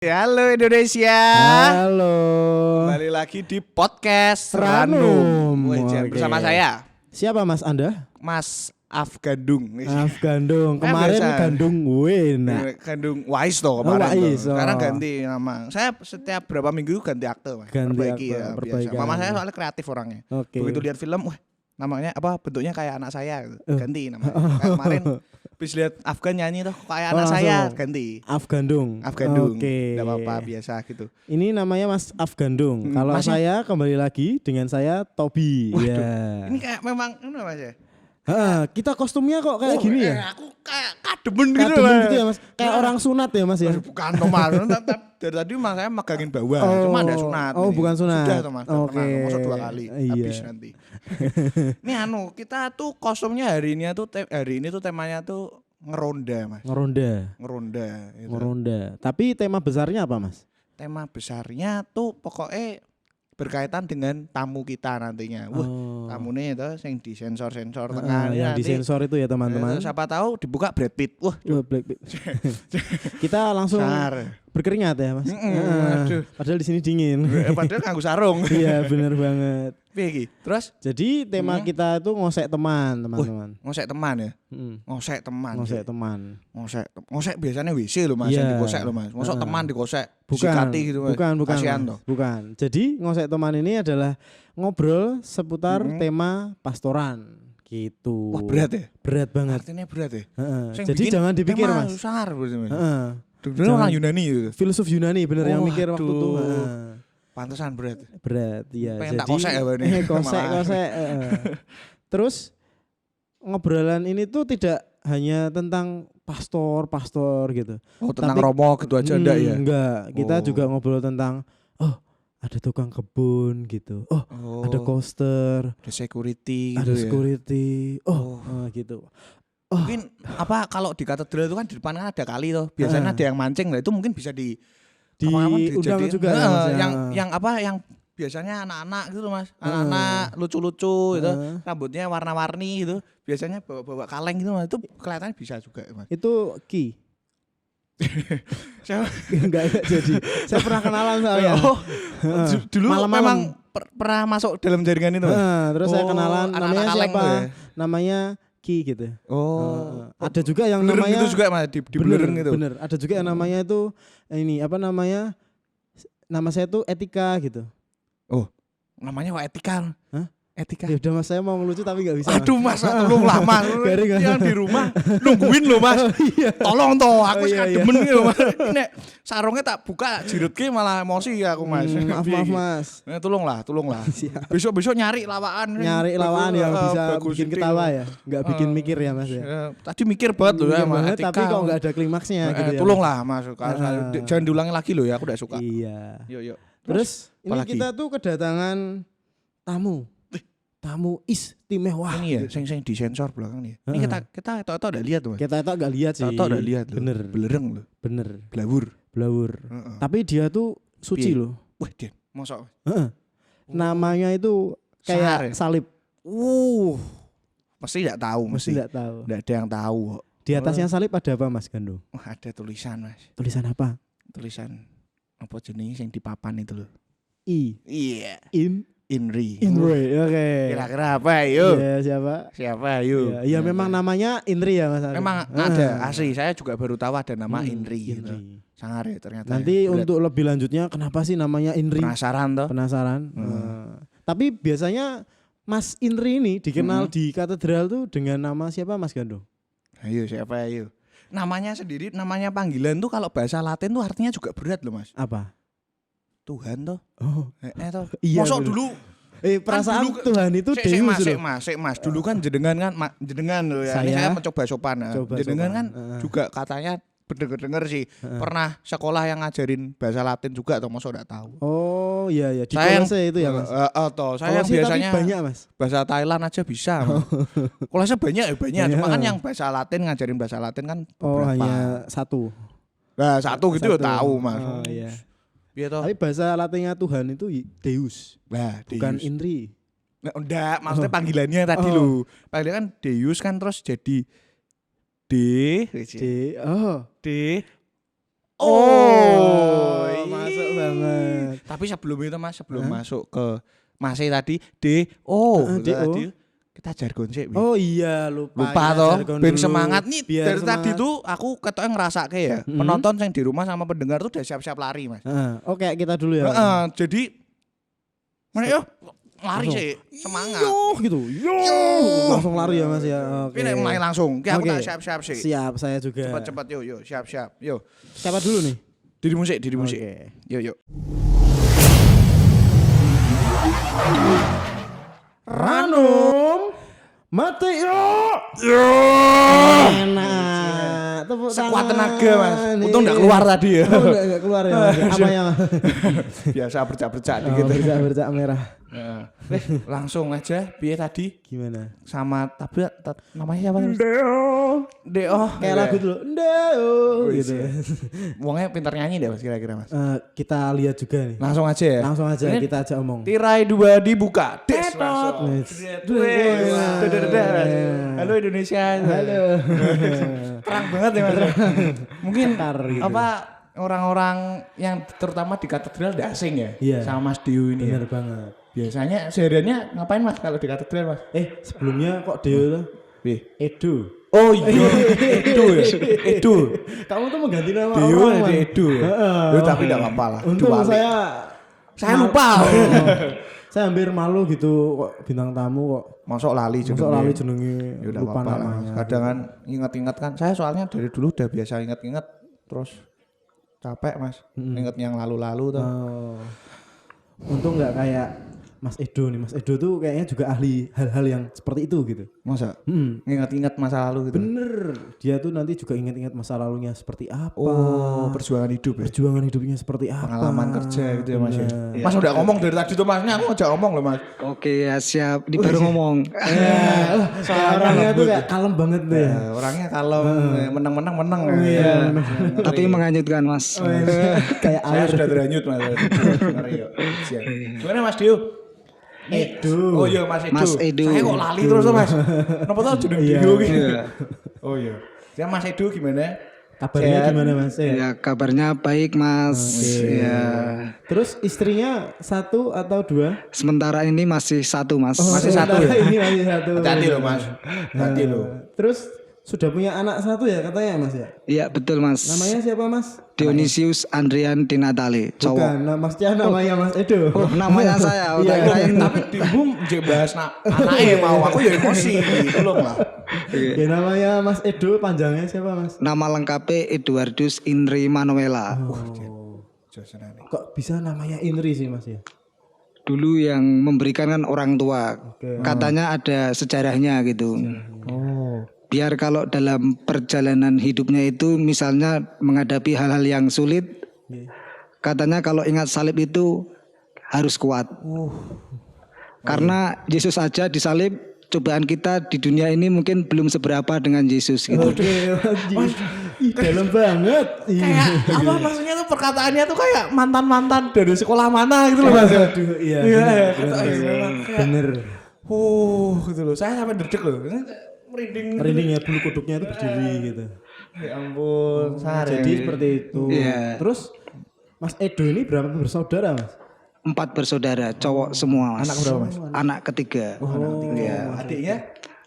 Halo Indonesia. Halo. Kembali lagi di podcast Ranum. Bersama Oke. saya Siapa Mas Anda? Mas Afgandung. Gandung. Kemarin biasa. Gandung Wena. Gandung Wais toh kemarin. Wais, toh. Sekarang oh. ganti nama. Saya setiap berapa minggu ganti akte, Mas. Ganti Perbaiki akte, ya, perbaikan. biasa. Mama saya soalnya kreatif orangnya. Oke. Begitu lihat film, wah, namanya apa? Bentuknya kayak anak saya. Ganti namanya. Oh. Kayak kemarin habis lihat Afgan nyanyi tuh kayak anak langsung. saya, ganti. Afgandung. Afgandung. Oke. Enggak apa-apa, biasa gitu. Ini namanya Mas Afgandung. Kalau Masnya? saya kembali lagi dengan saya Tobi. Waduh, Ya. Ini kayak memang Mas ya. Kita kostumnya kok kayak gini ya? Aku kayak kademen gitu Kademen lah. gitu ya Mas. Kayak orang sunat ya Mas ya. Bukan toh Mas. Dari tadi Mas saya megangin bawah. Cuma ada sunat. Oh, nih. bukan sunat. Sudah toh Mas. Oke. Masuk 2 kali. Iya. Habis nanti. Ini kita tuh kostumnya hari ini tuh temanya tuh ngeronda Mas. Ngeronda. Gitu. Ngeronda. Tapi tema besarnya apa Mas? Tema besarnya tuh pokoknya berkaitan dengan tamu kita nantinya. Wah, tamunya itu yang disensor-sensor tengah yang nanti. disensor itu ya teman-teman. Siapa tahu dibuka Brad Pitt. Wah, Black. Kita langsung berkeringat ya Mas. Aduh. Padahal di sini dingin. Padahal nganggo sarung. Iya benar banget. Piye iki? Terus Jadi tema kita itu ngosek teman-teman. ngosek teman ya. Mm. Ngosek teman. Ngosek teman. Ngosek biasanya WC loh Mas, Iya. yang digosek loh Mas. Mosok teman digosek, Bukan, disikati gitu Mas. bukan, Kasihan Mas. toh. Bukan. Jadi ngosek teman ini adalah ngobrol seputar tema pastoran gitu. Wah, berat ya? Berat banget. Artinya berat ya. Heeh. Sing Jadi bikin jangan dipikir tema Mas. Sangar berarti Mas. Heeh. Dulu orang Yunani gitu. Filsuf Yunani bener yang mikir waktu itu. Waduh. Pantesan berat. Berat, iya. Pengen tak kosek ya, Bang, ini. Kosek. Terus ngobrolan ini tuh tidak hanya tentang pastor gitu. Oh, tentang Tapi- romo gitu aja enggak ya? Enggak, kita Oh. juga ngobrol tentang ada tukang kebun gitu. Ada coaster, ada security ada gitu ya. security. Gitu. Mungkin kalau di katedral itu kan di depan kan ada kali tuh. Biasanya ada yang mancing lah, itu mungkin bisa kapan-kapan Diundang dijadiin. juga ya, Mas, ya. yang biasanya anak-anak gitu Mas. Anak-anak lucu-lucu gitu. Rambutnya warna-warni gitu. Biasanya bawa kaleng gitu Mas. Itu kelihatannya bisa juga Mas. Itu Ki. Saya Enggak jadi. Saya pernah kenalan soalnya. dulu Malam-malam. memang pernah masuk dalam jaringan itu Mas. Terus saya kenalan anak-anak namanya kaleng siapa? tuh ya? Namanya Ki gitu. Ada juga yang Belereng namanya itu juga Mas, di belereng gitu. Bener. Ada juga yang namanya itu ini apa namanya? Nama saya tuh Etika gitu. Namanya Wak Etika. Hah? Etika. Ya udah Mas, saya mau ngelucu tapi enggak bisa. Aduh Mas, tolong lah Mas. Garing, Yang di rumah nungguin loh Mas. Iya. Tolong toh, aku Iya, sekarang iya. demen gitu Mas. Nek sarungnya tak buka, jirutke malah emosi aku Mas. Maaf Mas. Tolonglah. Besok nyari lawaan. Nyari lawan yang bisa bagus bikin itu. ketawa ya. Enggak bikin mikir ya Mas ya. Tadi mikir banget loh ya Mikir Mas. banget, Etika. tapi kok enggak ada klimaksnya gitu ya. Tolonglah Mas. Jangan diulangi lagi loh ya, aku udah suka. Iya. Yuk. Terus ini apalagi? kita tuh kedatangan tamu istimewa. Ini ya, sing disensor belakang nih. Ini kita itu udah lihat tuh Mas. Kita itu agak lihat sih. Toto udah lihat loh. Bener. Belereng loh. Bener. Blawur. Tapi dia tuh suci Piye? loh. Wah, Dian, mosok. Namanya itu Sahar kayak ya? salib. Mesti enggak tahu, Mesti mesti. enggak tahu. Enggak ada yang tahu kok. Di atasnya salib ada apa Mas Gandung? Wah, ada tulisan, Mas. Tulisan apa? Tulisan apa jenis yang di papan itu loh. I. Iya, Inri. Inri. Oke. Kira-kira apa ayo? Iya, siapa? Siapa ayo? Iya, memang namanya Inri ya Mas. Memang ada asli. Saya juga baru tahu ada nama Inri gitu. Inri. Sangar ya ternyata. Nanti ya. untuk lebih lanjutnya kenapa sih namanya Inri? Penasaran toh? Penasaran? Tapi biasanya Mas Inri ini dikenal di katedral tuh dengan nama siapa Mas Gandung? Ayo siapa ayo? Namanya sendiri, namanya panggilan tuh kalau bahasa Latin tuh artinya juga berat loh Mas. Apa? Tuhan toh. Toh. Iya, Mosok bener. dulu. Perasaan dulu- Tuhan itu Sik, Deus Mas. Dulu kan jenengan loh ya. Ini Saya saya mencoba sopan. coba Jenengan sopan. kan juga katanya denger sih. Pernah sekolah yang ngajarin bahasa Latin juga atau mosok enggak tahu. Oh iya di Saya yang- Kolose itu ya Mas. Saya yang Kolose tapi biasanya banyak Mas. bahasa Thailand aja bisa. Kalau saya banyak. Banyak. Cuma kan yang bahasa Latin ngajarin bahasa Latin kan Oh beberapa. hanya satu. Nah, satu gitu ya Satu. tahu Mas. Oh, iya. Iya toh. Tapi bahasa Latinnya Tuhan itu Deus, Nah, bukan Deus. Inri. Nah, enggak, maksudnya panggilannya tadi lho. Panggilan kan Deus kan terus jadi D D. Oh. D masuk banget. Tapi sebelum itu Mas, sebelum masuk ke Mas tadi DO. Tadi kita jargon sih. Oh iya, lupa Lupa toh, ben dulu. semangat nih. Biar Dari tadi tuh aku ketoknya ngerasake ya. Penonton yang di rumah sama pendengar tuh udah siap-siap lari Mas. Oke, kita dulu ya. Jadi mana yo lari Langsung. sih, semangat. Yo. Langsung lari ya Mas ya. Oke. Ini mulai langsung. Ki aku Oke. tak siap-siap sih. Siap, saya juga. Cepat-cepat yuk, siap-siap. Yuk. Siapa dulu nih? Diri musik. Oke. Yuk. Ranum Mateo. Enak. Tepuk Sekuat tangan. tenaga Mas. Untung Nih. enggak keluar tadi ya. Oh, enggak keluar ya Mas. Apa ya Mas? Biasa bercak-bercak Oh, dikit. bercak merah. Langsung aja piye tadi Gimana? sama tapi namanya siapa Mas? Deo. Kayak lagu dulu. Ndeo gitu. Wongnya pintar nyanyi deh Mas kira-kira Mas. Kita lihat juga nih. Langsung aja ya. Langsung aja Ini kita ajak omong. tirai 2 dibuka. Des langsung. Yes. Halo Indonesia. Halo. Terang banget ya Mas. Mungkin Ketar gitu. apa orang-orang yang terutama di katedral udah asing ya Iya. sama Mas Dio ini. Bener Ya. banget. Biasanya sehariannya ngapain Mas kalau di katedral Mas? Sebelumnya kok Deo tuh? Edo. Oh iya, Edo. Kamu tuh mengganti nama Dio orang, jadi Man. Edo. Ya, tapi enggak apa-apa lah. Untung Dua kali. Saya lupa. Saya hampir malu gitu kok bintang tamu kok. Masuk lali jenenge. Masuk lali jenenge Ya udah lupa apa-apa lah. namanya. Kadang kan ingat-ingat kan. Saya soalnya dari dulu udah biasa ingat-ingat terus capek Mas. Ingat yang lalu-lalu tuh. Untung nggak kayak Mas Edo nih. Mas Edo tuh kayaknya juga ahli hal-hal yang seperti itu gitu. Masa? Ingat-ingat masa lalu gitu. Bener. Dia tuh nanti juga ingat-ingat masa lalunya seperti apa. Oh, perjuangan hidup ya. Perjuangan hidupnya seperti apa. Pengalaman kerja gitu ya Mas ya. Bener. Mas udah ngomong dari tadi tuh Masnya, aku ngajak ngomong loh Mas. Oke ya siap, di baru ngomong. Orangnya tuh kayak kalem banget deh. Orangnya kalau menang. Iya. Tapi menghanyutkan mas. Kayak Saya air. sudah terhanyut Mas. Mari yuk. Siap. Gimana Mas Dio? Edo. Oh iya Mas Edo. Mas Edo. Saya kok lali terus tuh Mas. Kenapa tau jeneng Iya. Dio gitu. Iya. Oh iya. Ya Mas Edo gimana? Kabarnya Sehat? gimana Mas? Ya kabarnya baik mas. Ya. Terus istrinya 1 atau 2? Sementara ini masih 1 mas. Masih satu ya? Ini masih 1. Hati loh Mas. Hati loh. Terus sudah punya anak 1 ya katanya Mas ya? Iya betul mas. Namanya siapa Mas? Dionysius Andrian Dinatale, cowok. Bukan, Masnya namanya Mas Edo. Oh, namanya saya. Udah Iya. kirain. Tapi dimbung jek bahas anaknya mau aku ya emosi gitu loh lah. Ya namanya Mas Edo panjangnya siapa Mas? Nama lengkapnya Eduardus Indri Manuela. Kok bisa namanya Inri sih Mas ya? Dulu yang memberikan kan orang tua. Oke. Katanya ada sejarahnya gitu. Oh. Biar kalau dalam perjalanan hidupnya itu misalnya menghadapi hal-hal yang sulit, katanya kalau ingat salib itu harus kuat. Karena Yesus aja disalib, cobaan kita di dunia ini mungkin belum seberapa dengan Yesus gitu. Oke, Ih, dalam banget. Kayak apa maksudnya tuh perkataannya tuh kayak mantan-mantan dari sekolah mana gitu loh Mas. Aduh, iya. Bener. Gitu loh. Saya sampai derdek loh. Merinding. Merinding ya bulu kuduknya itu berdiri gitu. Ya ampun, Jadi seperti itu. Iya. Terus Mas Edo ini berapa bersaudara Mas? 4 bersaudara, cowok semua mas. Anak berapa, Mas? Anak ketiga. Iya. Adiknya?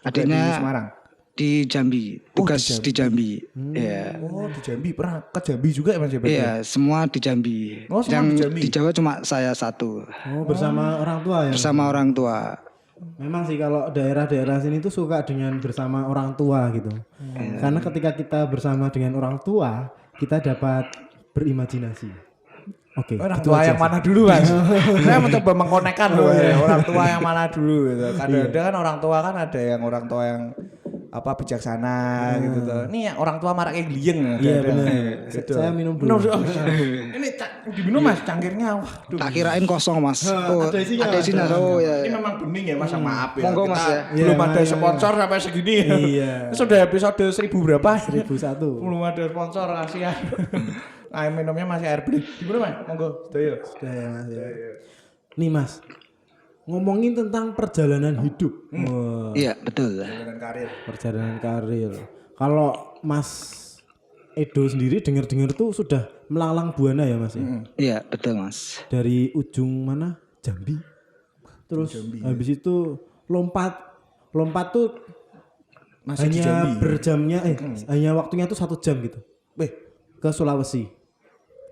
Adiknya di Semarang. di Jambi, tugas di Jambi. Iya. Oh, di Jambi. Pernah ke Jambi juga ya Mas ya? Iya, semua di Jambi. Oh, semua Yang di Jambi? di Jawa cuma saya 1 Oh, bersama orang tua ya. bersama orang tua. Memang sih kalau daerah-daerah sini tuh suka dengan bersama orang tua gitu. Karena ketika kita bersama dengan orang tua, kita dapat berimajinasi. Oke. Orang gitu tua aja yang sih. mana dulu Mas? Saya mencoba mengkonekkan loh ya. Orang tua yang mana dulu gitu. Kadang-kadang kan orang tua kan ada yang orang tua yang apa bijaksana gitu tuh. Ini yang orang tua marah kayak gliyeng ya. Iya ada. benar. Gitu. Saya minum dulu. Ini diminum Mas cangkirnya. Waduh. Tak kirain kosong mas. Oh, ada isinya, ada isinya. Oh ya. Ini memang bening ya Mas, maaf ya. Monggo, Mas, ya. Belum Iya, ada iya, sponsor sampai segini. Iya. Ini sudah episode 1000 berapa? 1001. Belum ada sponsor kasihan. Air minumnya masih air bening. Gimana Mas? Monggo, sedaya. Sudah ya Mas ya. Nih Mas, ngomongin tentang perjalanan hidup. Wah, Iya betul. Dengan karir. perjalanan karir. Kalau Mas Edo sendiri dengar-dengar tuh sudah melanglang buana ya Mas ya. Iya, betul Mas. Dari ujung mana? Jambi. Terus habis itu lompat tuh Masih di hanya Jambi. berjamnya hanya waktunya tuh 1 jam gitu ke Sulawesi.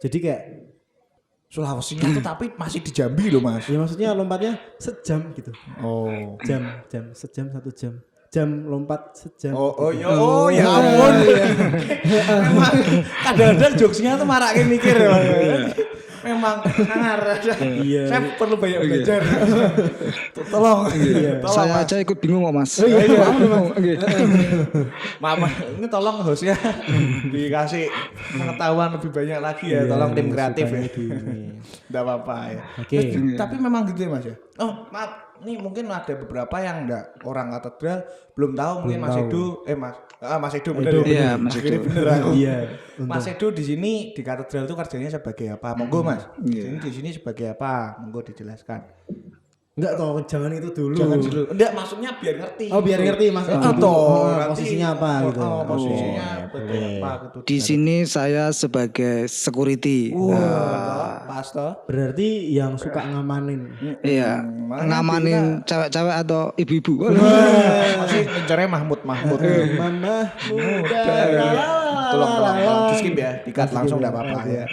Jadi kayak Sulawesinya tuh tapi masih di Jambi loh Mas. ya maksudnya lompatnya sejam gitu. Oh. Sejam 1 jam. Jam lompat sejam. Ya ampun. Memang kadang-kadang jokesnya tuh marak mikir ya. Memang sangar. Iya. Saya perlu banyak belajar. Tolong. Saya aja ikut bingung kok Mas. Maaf, ini tolong hostnya dikasih pengetahuan lebih banyak lagi ya. Tolong tim kreatif ya. Enggak apa-apa ya. Oke. Tapi memang gitu ya Mas ya. Oh, maaf. Ini mungkin ada beberapa yang enggak orang katedral belum tahu mungkin Mas Edo Mas Edo bener ya. Iya, Mas Edo. Bener aku. Iya. Mas Edo di sini di katedral itu kerjanya sebagai apa? Monggo Mas. Di sini sebagai apa? Monggo dijelaskan. Enggak toh, jangan itu dulu. Jangan dulu. Enggak, maksudnya biar ngerti. Oh, biar ngerti Mas. Posisinya apa gitu. Posisinya sebagai apa gitu. Di sini saya sebagai security. Pas toh. Berarti yang suka ngamanin. Iya, ngamanin cewek-cewek atau ibu-ibu. Masih ngejarnya Mahmud. Mama muda. Tolong di skip ya, dikat langsung enggak apa-apa ya.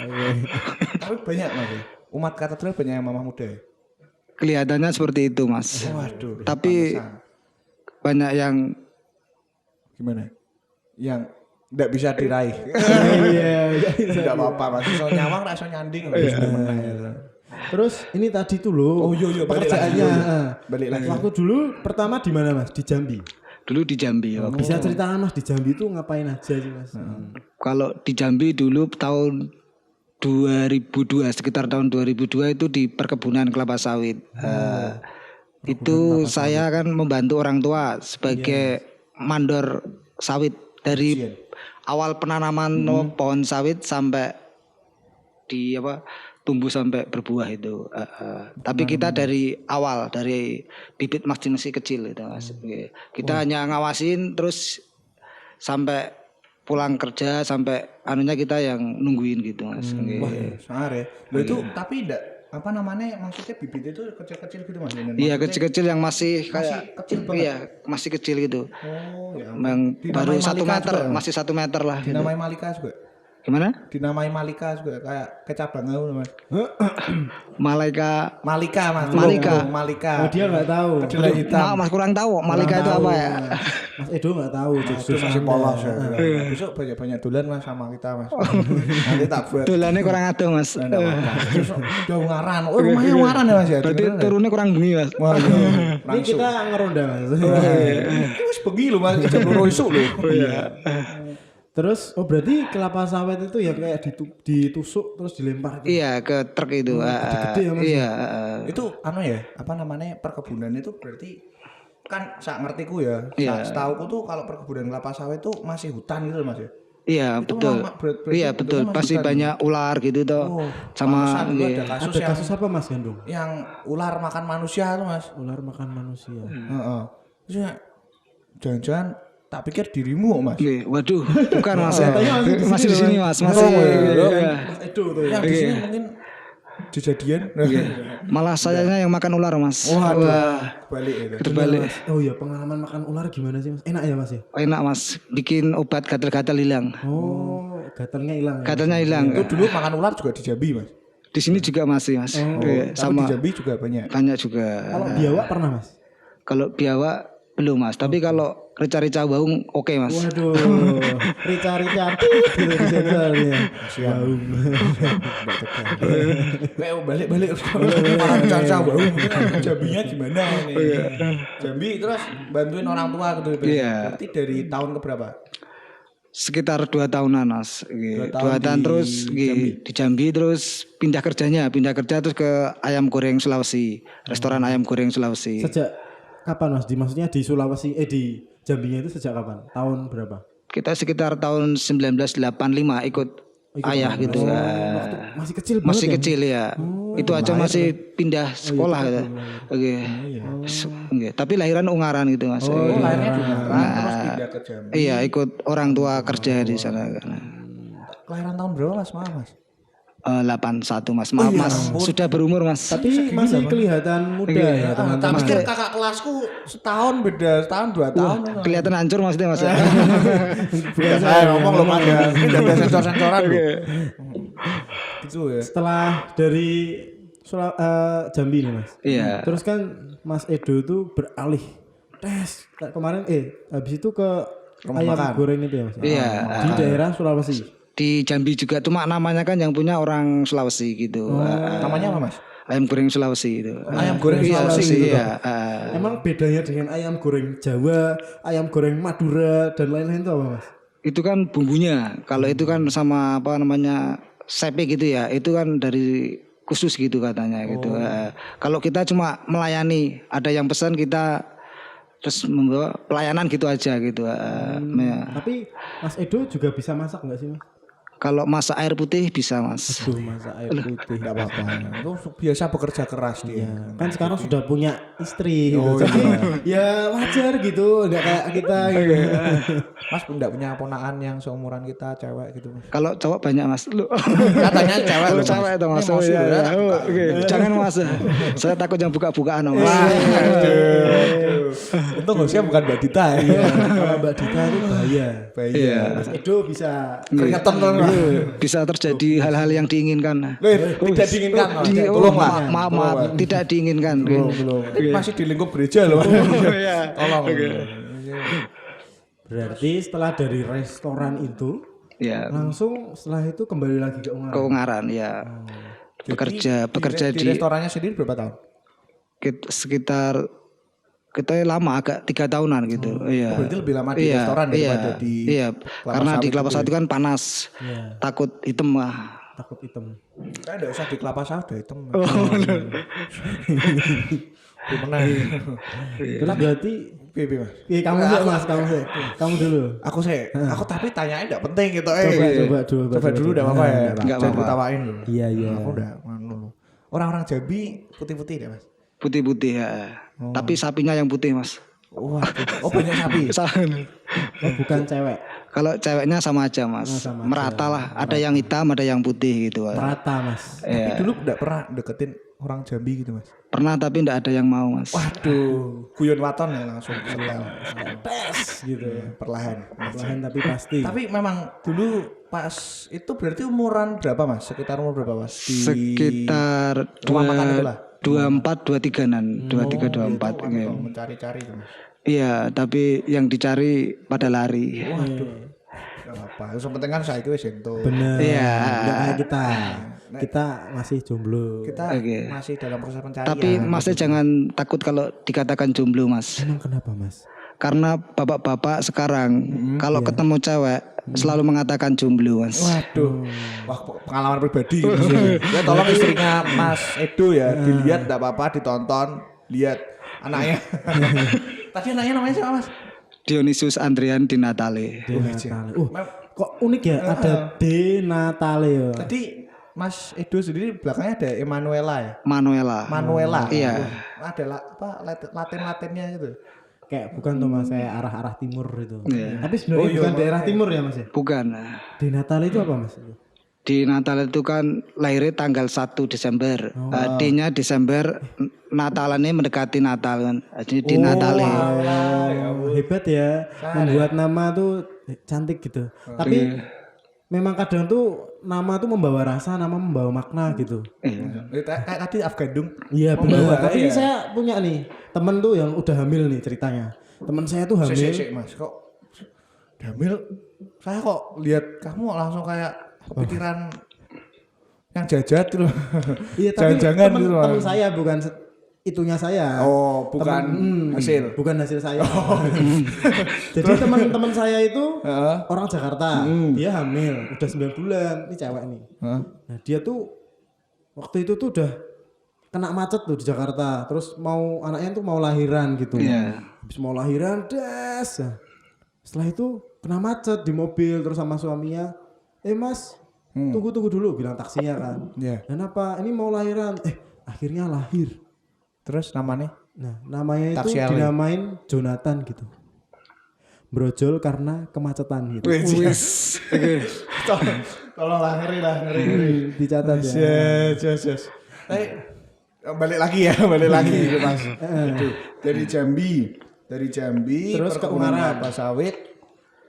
Tapi banyak Mas ya. Umat katedral banyak yang mamah muda ya. Kelihatannya seperti itu Mas. Waduh. Tapi banyak yang Gimana? Yang enggak bisa diraih. Iya. Enggak apa-apa Mas. Iso nyawang ra iso nyanding. Terus ini tadi tuh loh. Oh iya pekerjaannya. Balik lagi. Waktu dulu pertama di mana Mas? Di Jambi. dulu di Jambi. Bisa ceritakan Mas di Jambi itu ngapain aja sih Mas? Kalau di Jambi dulu tahun 2002, sekitar tahun 2002 itu di perkebunan kelapa sawit. Itu saya kan membantu orang tua sebagai mandor sawit dari awal penanaman pohon sawit sampai di tumbuh sampai berbuah itu. Tapi kita dari awal, dari bibit masih kecil itu Mas. Kita hanya ngawasin terus sampai pulang kerja sampai anunya kita yang nungguin gitu Mas. Wah, sangar ya. Loh itu tapi enggak maksudnya bibit itu kecil-kecil gitu Mas. Iya, kecil-kecil yang masih kayak kecil banget. Iya, masih kecil gitu. Oh, ya. Yang baru 1 meter, juga, masih 1 meter lah. Gitu. Dinamai Malika juga. Gimana? Dinamai Malika juga kayak kecabang Mas. Malika. Mas. Malika. Oh, dia nggak tahu. Kedelai hitam. Mas kurang tahu Malika itu apa ya? Mas Edo nggak tahu. Itu masih polos ya. Besok banyak-banyak dolan Mas sama kita Mas. Nanti tak buat. Dolannya kurang ada Mas. Jauh ngaran. Oh rumahnya ngaran ya Mas ya. Berarti turunnya kurang bengi Mas. Wah iya. Ini kita ngeronda Mas. Ini wis bengi lho Mas. Jam 2 isuk lho. Iya. Terus berarti kelapa sawit itu ya kayak ditusuk terus dilempar gitu. Iya, ke truk itu. Gede-gede ya Mas. Iya, Itu perkebunan itu berarti kan sak ngertiku ya. Iya. Setauku tuh kalau perkebunan kelapa sawit itu masih hutan gitu Mas ya. Iya, Itu betul. Iya, betul. Pasti banyak ular gitu toh. Sama ada kasus Ada kasus apa Mas Gandung? yang ular makan manusia tuh Mas. Ular makan manusia. Heeh. Terus ya, jangan-jangan tak pikir dirimu Mas. Waduh, bukan Mas. Masih Masih di sini Mas. Masih. Mas Edo tuh. Yang di sini mungkin kejadian. Malah sayanya yang makan ular Mas. Wah, Balik itu. terbalik. Oh iya, pengalaman makan ular gimana sih Mas? Enak ya Mas ya? Enak Mas, bikin obat gatal-gatal hilang. Oh, gatalnya hilang. Ya? Gatalnya hilang. Itu dulu makan ular juga di Jambi Mas. Di sini juga masih Mas. Tapi Sama di Jambi juga banyak. banyak juga. Kalau biawak pernah Mas? Kalau biawak belum Mas, tapi kalau rica-rica baung oke Mas. Waduh, rica-rica gitu ya. Baung. Kayak balik-balik malah caca bau. Jambinya gimana ini? Jambi terus bantuin orang tua gitu. Iya. Berarti dari tahun keberapa? Sekitar 2 tahunan Mas. 2 tahun tahun di terus Jambi. di Jambi terus pindah kerja terus ke ayam goreng Sulawesi, restoran ayam goreng Sulawesi. Sejak kapan Mas? Maksudnya di Sulawesi di Jambinya itu sejak kapan? Tahun berapa? Kita sekitar tahun 1985 ikut ayah gitu. Waktu masih kecil banget. Masih ya? kecil ya. Itu aja masih pindah sekolah gitu. Oke. Oke. Tapi lahiran Ungaran gitu Mas. Oh, lahirnya di Ungaran terus pindah ke Jambi. Iya, ikut orang tua kerja di sana. kelahiran tahun berapa Mas? Maaf Mas. 81 Mas. Maaf Mas, sudah berumur Mas. Tapi masih kelihatan muda ya teman-teman. Tapi kan kakak kelasku setahun beda, setahun 2 tahun. Kelihatan hancur maksudnya Mas. Bukan saya ngomong loh Mas ya. Ini udah sensor-sensoran loh. Gitu ya. Setelah dari Jambi nih Mas. Iya. Terus kan Mas Edo itu beralih kemarin habis itu ke ayam goreng itu ya Mas. Iya. Di daerah Sulawesi. Di Jambi juga, cuma namanya kan yang punya orang Sulawesi gitu. Namanya apa Mas? Ayam goreng Sulawesi itu. Ayam goreng Sulawesi gitu. Iya. Emang bedanya dengan ayam goreng Jawa, ayam goreng Madura dan lain-lain itu apa Mas? Itu kan bumbunya. Kalau itu kan sama apa namanya sepe gitu ya. Itu kan dari khusus gitu katanya gitu. Kalau kita cuma melayani, ada yang pesan kita terus membawa pelayanan gitu aja gitu. Tapi Mas Edo juga bisa masak nggak sih Mas? Kalau masak air putih bisa Mas. Aduh, masak air putih. Enggak apa-apa. Itu biasa bekerja keras dia. Kan sekarang sudah punya istri gitu. Jadi ya wajar gitu, enggak kayak kita gitu. Mas enggak punya ponakan yang seumuran kita cewek gitu Mas. Kalau cowok banyak Mas. Lu. Katanya cewek loh. Cewek itu Mas. Ini emosi loh ya. Oke. Jangan Mas. Saya takut yang buka-bukaan Mas. Untung Hosea bukan Mbak Dita ya. Kalau Mbak Dita itu bahaya. Iya. Mas Edo bisa Keringetan kan. Bisa terjadi hal-hal yang diinginkan. Tidak diinginkan. Tolonglah. Maaf, tidak diinginkan. Belum. Masih di lingkup gereja loh. Tolong. Berarti setelah dari restoran itu Ya. langsung setelah itu kembali lagi ke Ungaran. Ke Ungaran ya. Bekerja di di restorannya sendiri berapa tahun? sekitar kita lama agak 3 tahunan gitu. Iya. Berarti lebih lama di restoran daripada di Iya. Karena di kelapa sawit itu kan panas. Iya. Takut hitam lah. Takut hitam. Saya enggak usah di kelapa sawit udah hitam. Gimana? Terus berarti Mas. kamu dulu Mas, kamu dulu. Aku tapi tanyain enggak penting gitu. Coba Dulu enggak apa-apa ya. Enggak Jangan apa-apa. ditawain loh. Iya. Aku udah anu. Orang-orang Jambi putih-putih deh Mas. Putih-putih ya. Tapi sapinya yang putih Mas. Wah, banyak sapi. Oh, bukan cewek. Kalau ceweknya sama aja Mas. sama Merata lah. Ada yang hitam, ada yang putih gitu. Merata Mas. Tapi dulu enggak pernah deketin orang Jambi gitu Mas. Pernah tapi enggak ada yang mau Mas. Waduh, guyon waton ya langsung setel. Tes gitu ya. Perlahan. Perlahan tapi pasti. Tapi memang dulu pas itu berarti umuran berapa Mas? Sekitar umur berapa Mas? Sekitar rumah makan itulah. 24, 23-an. 23, 24. Iya. Mencari-cari tuh Mas. Iya, tapi yang dicari pada lari. Waduh. Gak apa-apa. Yang penting kan saya itu wis entuk. Bener. Iya. Enggak kayak kita. Kita masih jomblo. Kita Oke. masih dalam proses pencarian. Tapi Masnya jangan takut kalau dikatakan jomblo Mas. Emang kenapa Mas? Karena bapak-bapak sekarang kalau ketemu cewek selalu mengatakan jomblo Mas. Waduh. Wah, pengalaman pribadi gitu sih. Ya tolong istrinya Mas Edo ya dilihat enggak apa-apa, ditonton, lihat anaknya. Tadi anaknya namanya siapa Mas? Dionysius Andrian di Natale. Natale. Kok unik ya ada D Natale ya. Tadi Mas Edo sendiri belakangnya ada Emanuela ya? Manuela. Iya. Ada Latin-Latinnya gitu. Kayak bukan tuh Mas, kayak arah-arah timur itu. Iya. Tapi sebenarnya bukan daerah timur ya Mas ya? Bukan. D Natale itu apa Mas? Di Natal itu kan lahirnya tanggal 1 Desember. D-nya Desember, Natalannya mendekati Natal kan. Jadi di Natale. Hebat ya. Membuat nama tuh cantik gitu. Tapi memang kadang tuh nama tuh membawa rasa, nama membawa makna gitu. Kayak tadi Afgandung. Iya benar. Tapi ini saya punya nih temen tuh yang udah hamil nih ceritanya. Temen saya tuh hamil. Mas, kok hamil? Saya kok lihat kamu langsung kayak pikiran yang jajat gitu loh. Iya tapi Jangan-jangan temen, gitu loh. temen saya bukan itunya saya. Oh, bukan hasil. Bukan hasil saya. Jadi teman-teman saya itu orang Jakarta. Dia hamil, udah 9 bulan. Ini cewek nih. Nah, dia tuh waktu itu tuh udah kena macet tuh di Jakarta. Terus anaknya tuh mau lahiran gitu. Habis mau lahiran, des. Setelah itu kena macet di mobil terus sama suaminya. Mas, tunggu dulu bilang taksinya kan. Kenapa? Ini mau lahiran. Akhirnya lahir. Terus namanya? Nah, namanya itu Taksi dinamain Jonathan gitu. Brojol karena kemacetan gitu. Tolong Tolonglah ngeri. Dicatat ya. Yes. Balik lagi Mas. Itu dari Jambi Terus ke perkebunan Ungaran. kelapa sawit.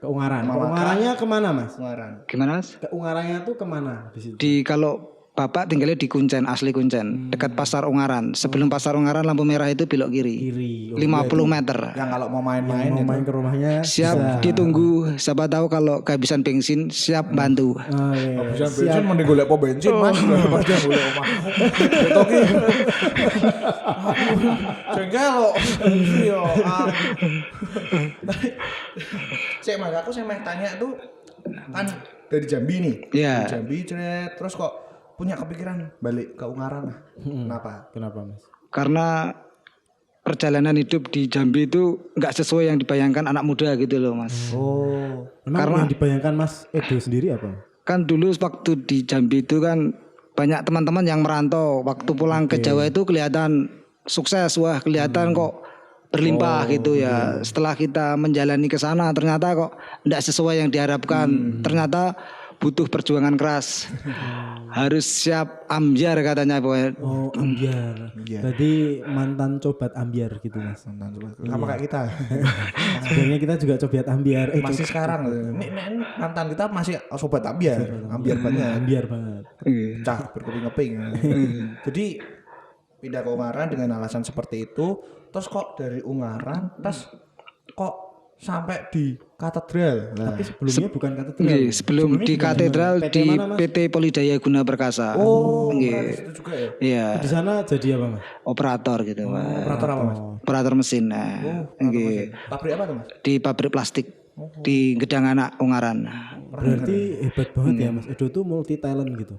Ke Ungaran. Mama Ungarannya kemana mas? Ungaran. Gimana Mas? Ke Ungarannya tuh kemana di situ? Kalau Bapak tinggalnya di Kuncen, asli Kuncen, dekat Pasar Ungaran. Sebelum Pasar Ungaran lampu merah itu belok kiri. Kiri. 50 meter. Yang kalau mau main-main Mau itu. main ke rumahnya. Siap ditunggu, siapa tahu kalau kehabisan bensin, siap bantu. Oh, iya. Bisa bensin mending golek pom bensin Mas daripada golek omah. Betul ki. Jengkel kok. Yo. Cek Mas, aku sih mau tanya tuh kan dari Jambi nih. Iya. Dari Jambi cret terus kok punya kepikiran balik ke Ungaran lah. Kenapa mas? Karena perjalanan hidup di Jambi itu nggak sesuai yang dibayangkan anak muda gitu loh Mas. Oh. Memang yang dibayangkan mas Edo sendiri apa? Kan dulu waktu di Jambi itu kan banyak teman-teman yang merantau. Waktu pulang ke Jawa itu kelihatan sukses, wah kelihatan kok berlimpah gitu ya. Setelah kita menjalani ke sana ternyata kok tidak sesuai yang diharapkan. Ternyata butuh perjuangan keras. Harus siap ambyar katanya pokoknya. Oh ambyar. Berarti mantan cobat ambyar gitu mas. Sama kayak kita. Sebenarnya kita juga cobat ambyar. Masih sekarang ini mantan kita masih sobat ambiar banget. Ambyar banget. Cah berkeping-keping. Jadi pindah ke Ungaran dengan alasan seperti itu, terus kok dari Ungaran terus kok sampai di katedral. Nah, Tapi sebelumnya bukan katedral. Nggih, sebelum di katedral PT di mana, Mas? PT Polidaya Guna Perkasa. berarti itu juga ya. Iya, Di sana jadi apa mas? operator gitu, Mas. Operator apa Mas? Operator mesin. Nah, nggih. Pabrik apa tuh Mas? Di pabrik plastik di Gedang Anak Ungaran. Berarti hebat banget ya mas. Edo tuh multi talent gitu.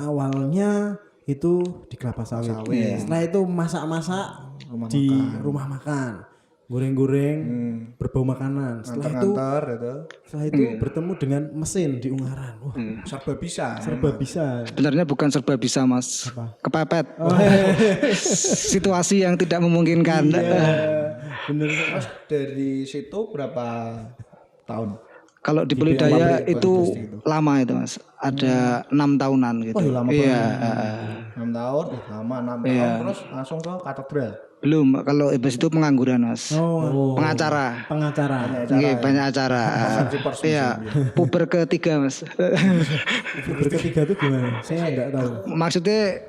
Awalnya itu di kelapa sawit. Setelah itu masak-masak di rumah makan. Goreng-goreng, berbau makanan. Nganter Setelah itu bertemu dengan mesin di Ungaran. Wah, serba bisa. serba bisa. Sebenarnya bukan serba bisa, Mas. Kepepet. Situasi yang tidak memungkinkan. Bener. Terus dari situ berapa tahun? Kalau di Polidaya itu lama itu, Mas. Ada 6 tahunan gitu. Oh, lama iya. 6 tahun, lama 6 tahun terus langsung ke katedral. Belum, kalau Ibas itu pengangguran, Mas. Oh, Pengacara. pengacara. Nggih, banyak acara. Iya, puber ketiga, Mas. Puber ketiga itu gimana? Saya enggak tahu. Maksudnya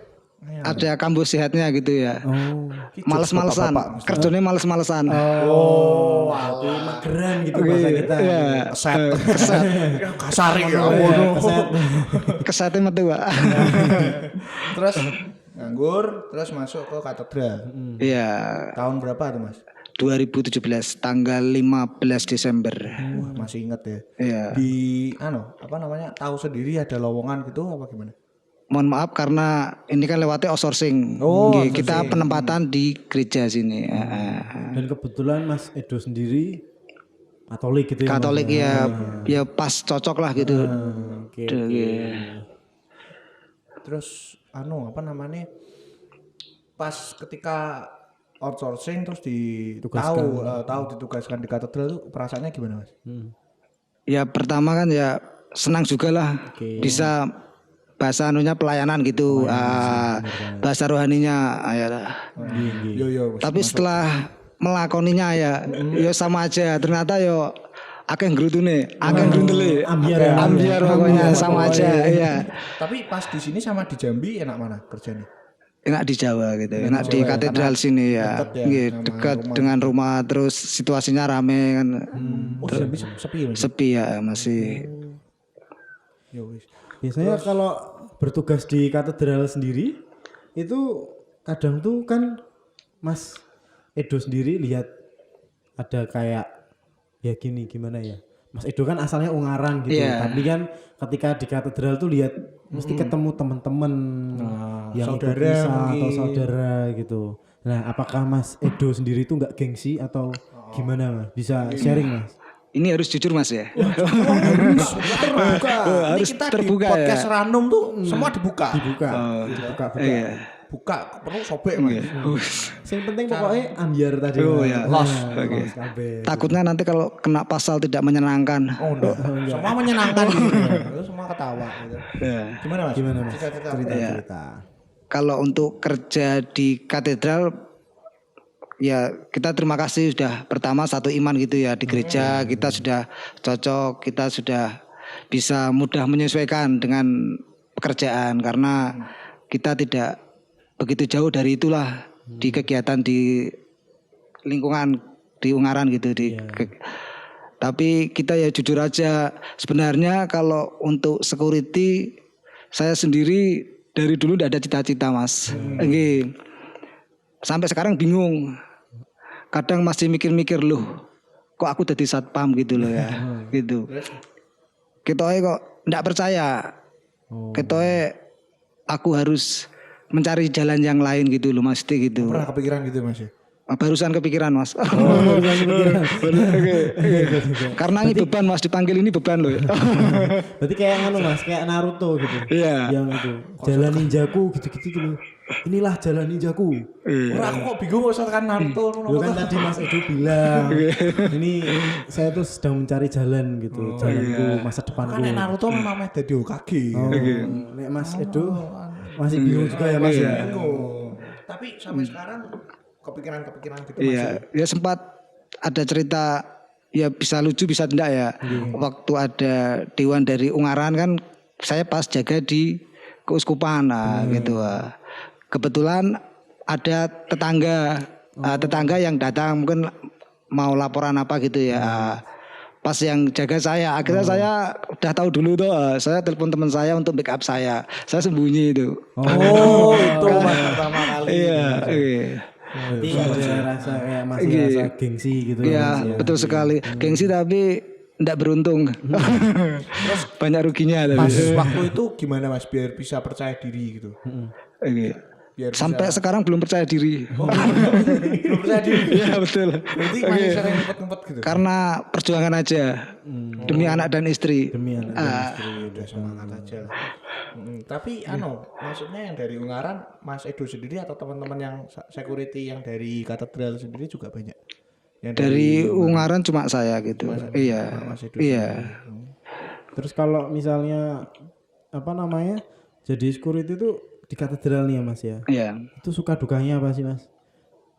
ada kambuh sehatnya gitu ya. Oh. Males-malesan. Kerjanya males-malesan. Oh, mageran gitu bahasa kita. Iya. Keset. Kasari ya Keset. Kesetnya metu, Pak. Terus nganggur, terus masuk ke katedral. Iya. Tahun berapa tuh Mas? 2017 tanggal 15 Desember. Wah, masih inget ya. Iya. Di apa namanya? Tahu sendiri ada lowongan gitu apa gimana? Mohon maaf karena ini kan lewatnya outsourcing. Nggih, kita penempatan di gereja sini. Dan kebetulan Mas Edo sendiri Katolik gitu ya. Katolik Mas? ya, ya pas cocok lah gitu. Oke. Terus apa namanya? Pas ketika outsourcing terus tahu ditugaskan di katedral itu perasaannya gimana Mas? Ya pertama kan ya senang juga lah bisa bahasa anunya pelayanan gitu, bahasa rohaninya ya. Yo. Tapi setelah melakoninya ya sama aja. Ternyata yo akeh ngrutune, akeh grundele, ambiar pokoknya sama aja. Iya. Tapi pas di sini sama di Jambi enak mana kerjanya? Enak di Jawa gitu, enak di katedral sini ya. Nggih, dekat dengan rumah terus situasinya rame kan. Jambi sepi ya? Sepi ya masih. Yo wis. Biasanya kalau bertugas di katedral sendiri itu kadang tuh kan Mas Edo sendiri lihat ada kayak ya gimana ya, Mas Edo kan asalnya Ungaran gitu, tapi kan ketika di katedral tuh lihat mesti ketemu teman-teman yang saudara atau saudara gitu. Nah apakah Mas Edo sendiri tuh nggak gengsi atau gimana Mas? Bisa sharing Mas? Ini harus jujur Mas ya. Terbuka. Harus Ini kita terbuka di podcast ya. random tuh semua dibuka. Dibuka. Iya. buka perlu sobek Mas. Yang penting pokoknya ambiar tadi. Oh ya. Los. Oke. Kabeh. Takutnya nanti kalau kena pasal tidak menyenangkan. Oh enggak. Semua menyenangkan gitu. Terus semua ketawa gitu. Ya. Gimana Mas? Gimana Mas? Cerita-cerita. Cerita. Kalau untuk kerja di katedral, ya kita terima kasih sudah pertama satu iman gitu ya di gereja, kita sudah cocok, kita sudah bisa mudah menyesuaikan dengan pekerjaan karena kita tidak begitu jauh dari itulah di kegiatan di lingkungan di Ungaran gitu tapi kita ya jujur aja sebenarnya kalau untuk security saya sendiri dari dulu tidak ada cita-cita Mas. Sampai sekarang bingung. Kadang masih mikir-mikir loh, kok aku jadi satpam gitu loh ya, gitu. Ketoe kok enggak percaya. Ketoe aku harus mencari jalan yang lain gitu loh Mas gitu. Pernah kepikiran gitu Mas ya? Barusan kepikiran Mas. Karena ini beban Mas, dipanggil ini beban loh. Berarti kayak Mas, kayak Naruto gitu. Iya. Yang itu jalan ninjaku gitu-gitu tuh. Inilah jalan ninjaku. Ora aku kok bingung kok kan Naruto Lu kan tadi Mas Edo bilang ini saya tuh sedang mencari jalan gitu, jalanku masa depanku. Kan Naruto memang meh dadi Hokage. Nek Mas Edo masih bingung juga ya Mas ya. Tapi sampai sekarang kepikiran gitu Mas. Iya, ya sempat ada cerita ya bisa lucu bisa tidak ya. Waktu ada dewan dari Ungaran kan saya pas jaga di keuskupan gitu. Kebetulan ada tetangga yang datang mungkin mau laporan apa gitu ya. Pas yang jaga saya, akhirnya saya udah tahu dulu tuh, saya telepon teman saya untuk backup saya sembunyi itu. Oh, itu Mas pertama kali. Iya. Berarti ada rasa kayak masih rasa gengsi gitu. Iya, betul sekali. Gengsi tapi enggak beruntung. Terus banyak ruginya pas tapi. waktu itu gimana Mas biar bisa percaya diri gitu? Biar Sampai sekarang belum percaya diri. belum percaya diri. Iya betul. Berarti masih sering ngumpet-ngumpet gitu. Karena perjuangan aja demi anak dan istri. Demi anak dan istri. Udah semangat aja. Tapi maksudnya yang dari Ungaran Mas Edo sendiri atau teman-teman yang security yang dari katedral sendiri juga banyak. Yang dari Ungaran cuma saya gitu. Iya. Mas Edo Iya. Terus kalau misalnya jadi security itu di katedral nih ya Mas ya. Iya. Itu suka dukanya apa sih Mas?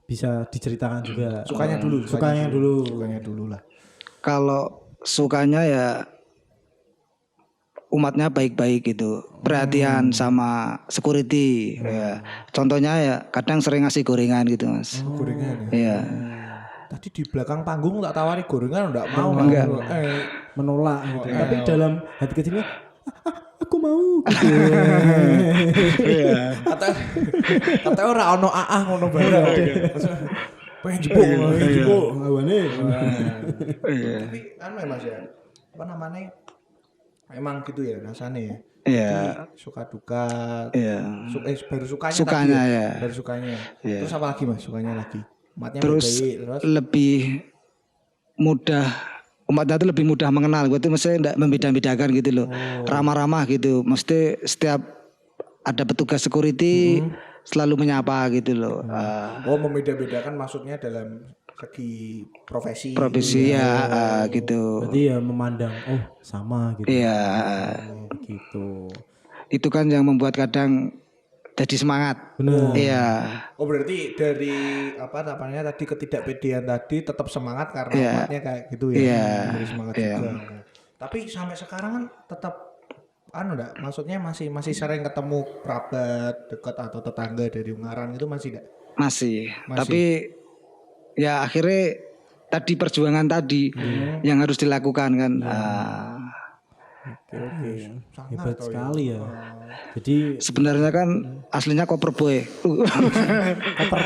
Bisa diceritakan juga. Sukanya dulu lah. Kalau sukanya ya umatnya baik-baik gitu, perhatian sama security. Ya. Contohnya ya kadang sering ngasih gorengan gitu Mas. Gorengan ya. Iya. Tadi di belakang panggung tak tawari gorengan enggak mau. Enggak. Menolak gitu. Tapi dalam hati kecilnya aku mau gitu. Kata ora ono aah ngono bae. Pengen jebuk awane. Tapi Mas ya. Apa namanya? Emang gitu ya rasanya ya. Iya. Suka duka. Iya. Baru sukanya Sukanya tadi ya. Baru sukanya. Iya. Terus apa lagi Mas sukanya lagi? Umatnya Terus baik, terus lebih mudah umatnya itu lebih mudah mengenal. Gue tuh mesti enggak membeda-bedakan gitu loh. Ramah-ramah gitu. Mesti setiap ada petugas security selalu menyapa gitu loh. Membeda-bedakan maksudnya dalam segi profesi. Profesi ya gitu. Berarti ya memandang sama gitu. Iya. Gitu. Itu kan yang membuat kadang jadi semangat. Benar. Iya. Berarti dari tadi ketidakpedean tadi tetap semangat karena umatnya kayak gitu ya. Iya. Dari semangat juga. Tapi sampai sekarang kan tetap enggak, maksudnya masih sering ketemu kerabat dekat atau tetangga dari Ungaran itu masih enggak? Masih. Tapi ya akhirnya tadi perjuangan tadi yang harus dilakukan kan. Oke. Hebat sekali ya. Jadi Sebenarnya kan aslinya koper boy. Koper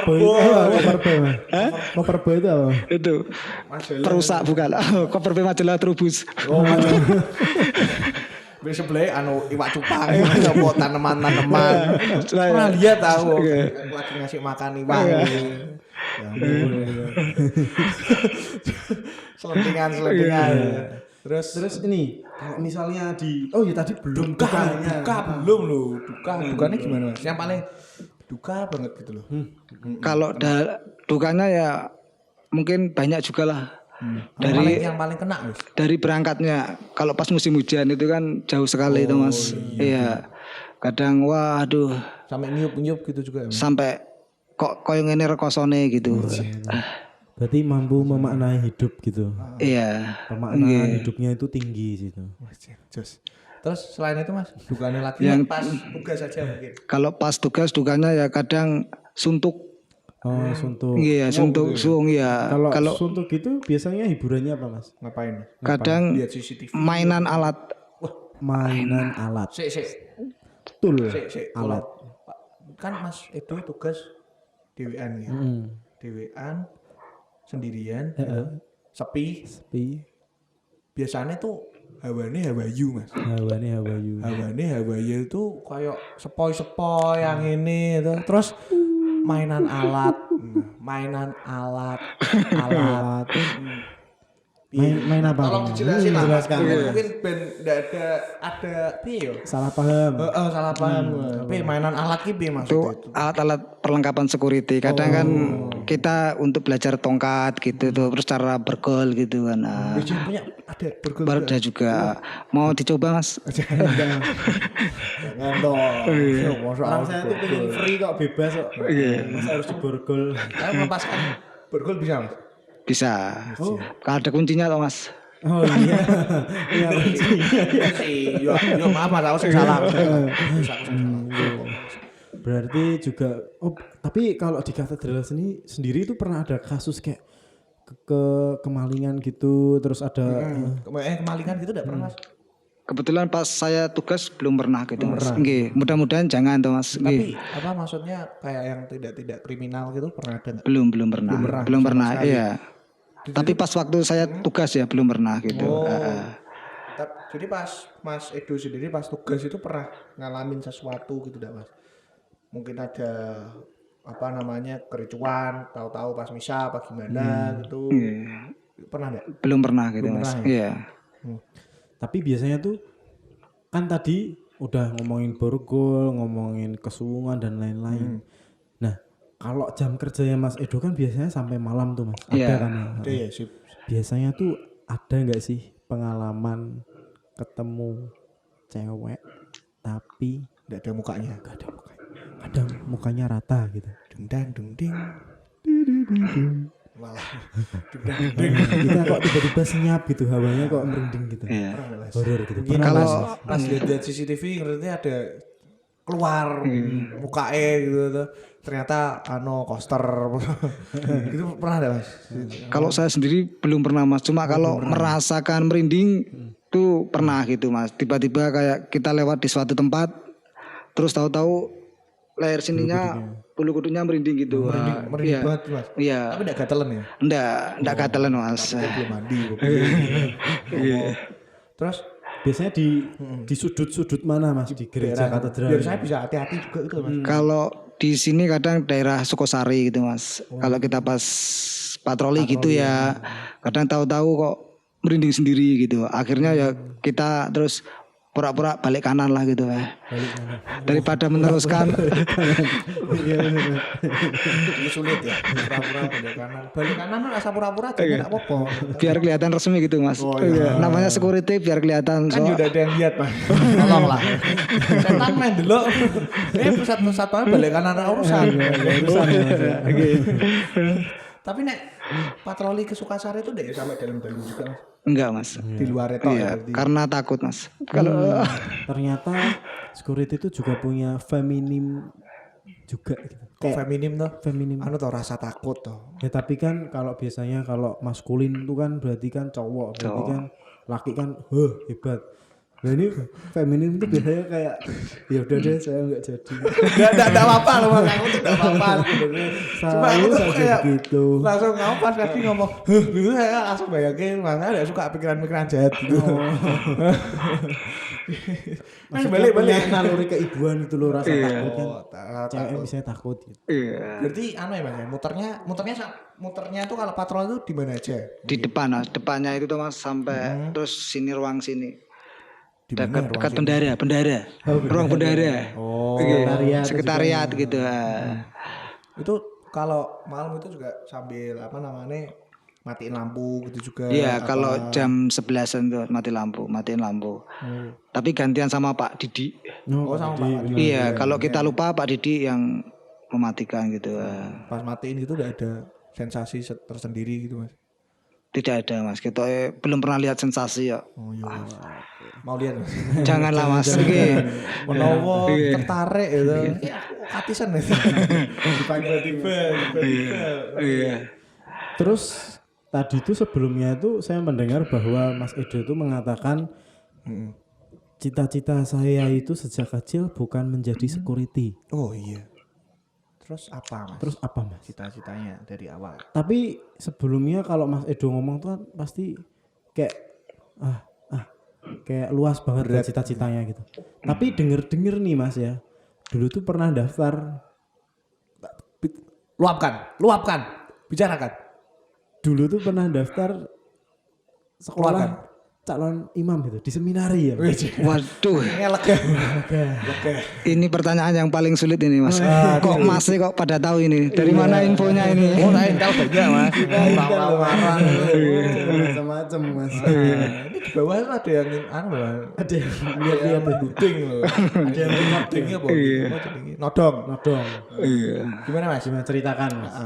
boy itu apa? Itu perusak bukan. Koper boy majalah Trubus. Di sebelah iwak cupang, buat tanaman-tanaman. Pernah lihat tahu lagi ngasih makan iwak. Selentingan. Terus ini kalau misalnya tadi belum duka belum loh. Dukanya gimana Mas? Yang paling duka banget gitu loh. Kalau dukanya ya mungkin banyak juga lah. Yang paling kena Mas. Dari berangkatnya, kalau pas musim hujan itu kan jauh sekali itu Mas. Iya. Kadang waduh Sampai niup-niup gitu juga ya. Mas? sampai kok koyo ngene rekosone gitu. Berarti mampu memaknai hidup gitu. Iya. Pemaknaan hidupnya itu tinggi situ. Jos. Terus selain itu Mas, dukanya lagi Yang- pas tugas aja mungkin. Kalau pas tugas dukanya ya kadang suntuk. Oh, suntuk. Iya, suntuk suung ya. Kalau suntuk itu biasanya hiburannya apa, Mas? Ngapain? Kadang Lihat CCTV. mainan alat. Mainan alat. Sik. Tool. Alat. Kan Mas itu tugas DWN ya. DWN sendirian, sepi. Biasanya tuh hawane hawayu Mas. Hawane hawayu itu kayak sepoi-sepoi yang ini itu. Terus mainan alat. Main apa? Tolong dijelasin lah. Jelaskan. Mungkin ben ndak ada piye yo? Salah paham. Salah paham. Tapi mainan alat ki piye Itu maksudnya itu? alat-alat perlengkapan security. Kadang kan kita untuk belajar tongkat gitu tuh, terus cara bergol gitu kan. Nah, Bijin punya ada burger. ada juga. Mau dicoba Mas? Jangan dong. Orang saya tuh pengen free kok, bebas kok. Mas harus diborgol. Saya melepaskan burger bisa Mas? Bisa. Kalau ada kuncinya toh Mas. Oh iya. Iya Yo maaf Mas, aku sing salah. Berarti juga tapi kalau di katedral sendiri itu pernah ada kasus kayak kemalingan gitu, terus ada Kemalingan gitu enggak pernah Mas? Kebetulan pas saya tugas belum pernah gitu Mas. Nggih, mudah-mudahan jangan toh Mas. Tapi apa maksudnya kayak yang tidak kriminal gitu pernah ada enggak? Belum pernah. Iya. Tapi pas waktu saya tugas ya belum pernah gitu. Jadi pas Mas Edo sendiri pas tugas itu pernah ngalamin sesuatu gitu enggak Mas? Mungkin ada apa namanya kericuan, tahu-tahu pas misa apa gimana gitu. Pernah enggak? Belum pernah gitu Belum Mas. pernah, ya? Iya. Tapi biasanya tuh kan tadi udah ngomongin borgol, ngomongin kesuwungan dan lain-lain. Nah, kalau jam kerjanya Mas Edo kan biasanya sampai malam tuh Mas. Ada kan ya? Ada ya sip. Biasanya tuh ada nggak sih pengalaman ketemu cewek tapi Enggak ada mukanya. nggak ada mukanya. Kadang mukanya rata gitu. Deng. Malah Kita kok tiba-tiba senyap gitu, hawanya kok merinding gitu. Iya. Horor gitu. Mungkin Pernah Kalau- Mas? pas lihat CCTV ngerti ada keluar mukanya gitu tuh. Ternyata coaster gitu pernah ada Mas? Kalau saya sendiri belum pernah Mas. Cuma kalau merasakan merinding tuh pernah gitu Mas. Tiba-tiba kayak kita lewat di suatu tempat, terus tahu-tahu leher sininya bulu kuduknya merinding gitu. Merinding banget Mas. Iya. Tapi enggak gatelan ya? Enggak gatelan Mas. Dia belum mandi. Terus Biasanya di sudut-sudut mana Mas di gereja katedral? biar saya bisa hati-hati juga gitu Mas. Kalau di sini kadang daerah Sukosari gitu Mas. Kalau kita pas patroli gitu ya, kadang tahu-tahu kok merinding sendiri gitu. Akhirnya ya kita terus pura-pura balik kanan lah gitu ya. Daripada meneruskan. Itu sulit ya. Pura-pura balik kanan. Balik kanan mah asa pura-pura aja enggak apa-apa. Biar kelihatan resmi gitu Mas. Namanya security biar kelihatan. Kan udah ada yang lihat Mas. Tolonglah. Setan main dulu. Pusat-pusat banget balik kanan ra urusan. Tapi nek patroli ke Sukasari itu enggak sampai dalam-dalam juga Mas. Enggak Mas. Di luar itu Iya, karena takut Mas. Kalau Ternyata security itu juga punya feminim juga gitu. kok feminim tuh. Feminim. Anu tuh rasa takut tuh. Ya tapi kan kalau biasanya kalau maskulin itu kan berarti kan cowok, berarti kan laki kan hebat. Nah ini feminim itu biasanya kayak ya udah deh saya enggak jadi. Enggak apa-apa loh Mas. Aku tuh enggak apa-apa sebenarnya. Cuma aku tuh saja kayak begitu. langsung pas tadi ngomong, gitu saya langsung bayangin Mas ada suka pikiran-pikiran jahat gitu. Mas balik naluri keibuan itu loh rasa takut kan. Cewek takut. bisa takut gitu. iya. Berarti ya Mas ya, muternya tuh kalau patrol itu di mana aja? Di depan Mas. Depannya itu tuh Mas sampai terus sini ruang sini. Di mana dekat ruang bendara. Ruang bendara. Oh, Sekretariat gitu. itu kalau malam itu juga sambil apa namanya matiin lampu gitu juga. Iya, kalau jam 11-an tuh matiin lampu. Tapi gantian sama Pak Didi. Oh, sama Pak Adi. Iya, kalau kita lupa Pak Didi yang mematikan gitu. Pas matiin gitu udah ada sensasi tersendiri gitu Mas. Tidak ada Mas, kita belum pernah lihat sensasi ya. Oh iya. Mau lihat Mas. Janganlah Mas, oke. Menowo tertarik gitu. Iya, katisan itu. Tiba-tiba. Iya. Terus tadi itu sebelumnya itu saya mendengar bahwa Mas Edo itu mengatakan cita-cita saya itu sejak kecil bukan menjadi security. Oh iya. Terus apa Mas? Cita-citanya dari awal. Tapi sebelumnya kalau Mas Edo ngomong tuh kan pasti kayak kayak luas banget kan cita-citanya gitu. Tapi denger nih Mas ya, dulu tuh pernah daftar. Luapkan, bicarakan. Dulu tuh pernah daftar sekolah calon imam gitu di seminari ya. Waduh. Lega. Ini pertanyaan yang paling sulit ini Mas. Kok masih kok pada tahu ini? Dari mana infonya ini? Oh, saya intel banyak Mas. Orang-orang Macam-macam Mas. Ini di bawah itu ada yang Ada yang lihat-lihat buding loh. Ada yang budingnya apa? Nodong. Iya. Gimana Mas? Gimana ceritakan Mas?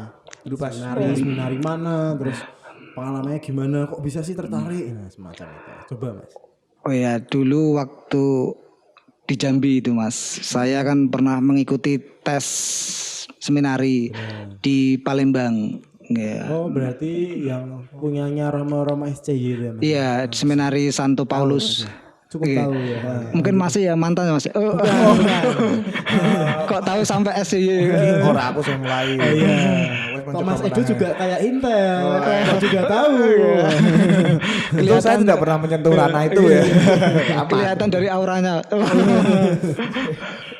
Dulu pas Seminari mana, terus pengalamannya gimana, kok bisa sih tertarik? Nah, semacam itu. Coba Mas. Oh ya, dulu waktu di Jambi itu Mas, saya kan pernah mengikuti tes seminari di Palembang. Ya. Oh, berarti yang punyanya Roma SCY itu ya Mas? Iya, di seminari Santo Paulus. Cukup tahu ya. Mungkin masih ya mantan Mas. Kok tahu sampai SCY? orang aku sudah mulai. Iya. Kok Mas Edo juga kayak Intel, kok juga tahu. Itu saya tidak pernah menyentuh ranah itu ya. Kelihatan dari auranya.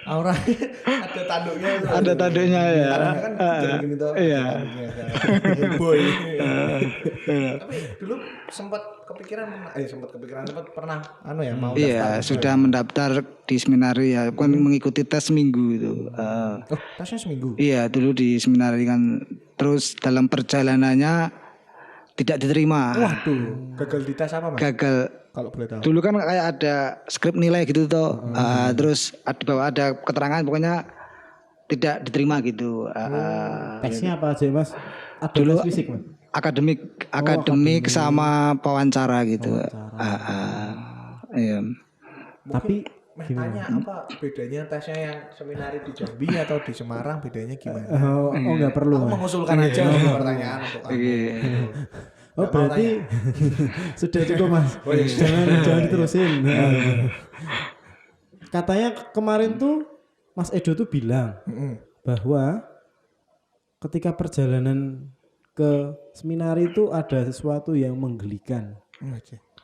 Aura ada tanduknya itu. Ada tanduknya ya. Kan begini tuh. Iya. Boy. Tapi dulu sempat pernah mau Iya, sudah mendaftar di seminari ya, kan mengikuti tes seminggu itu. Tesnya seminggu. Iya, dulu di seminari kan, terus dalam perjalanannya tidak diterima. Waduh, gagal di tes apa Mas? Gagal. Kalau boleh tahu. Dulu kan kayak ada skrip nilai gitu toh. Terus di bawah ada keterangan pokoknya tidak diterima gitu. Tesnya apa aja Mas? Ada Dulu tes fisik Mas? akademik sama wawancara gitu. Iya. Tapi tanya apa bedanya tesnya yang seminari di Jambi atau di Semarang bedanya gimana? Oh nggak perlu. Aku Mas. mengusulkan aja pertanyaan untuk kamu. Oh berarti sudah cukup Mas. Jangan diterusin. Katanya kemarin tuh Mas Edo tuh bilang bahwa ketika perjalanan ke seminari itu ada sesuatu yang menggelikan.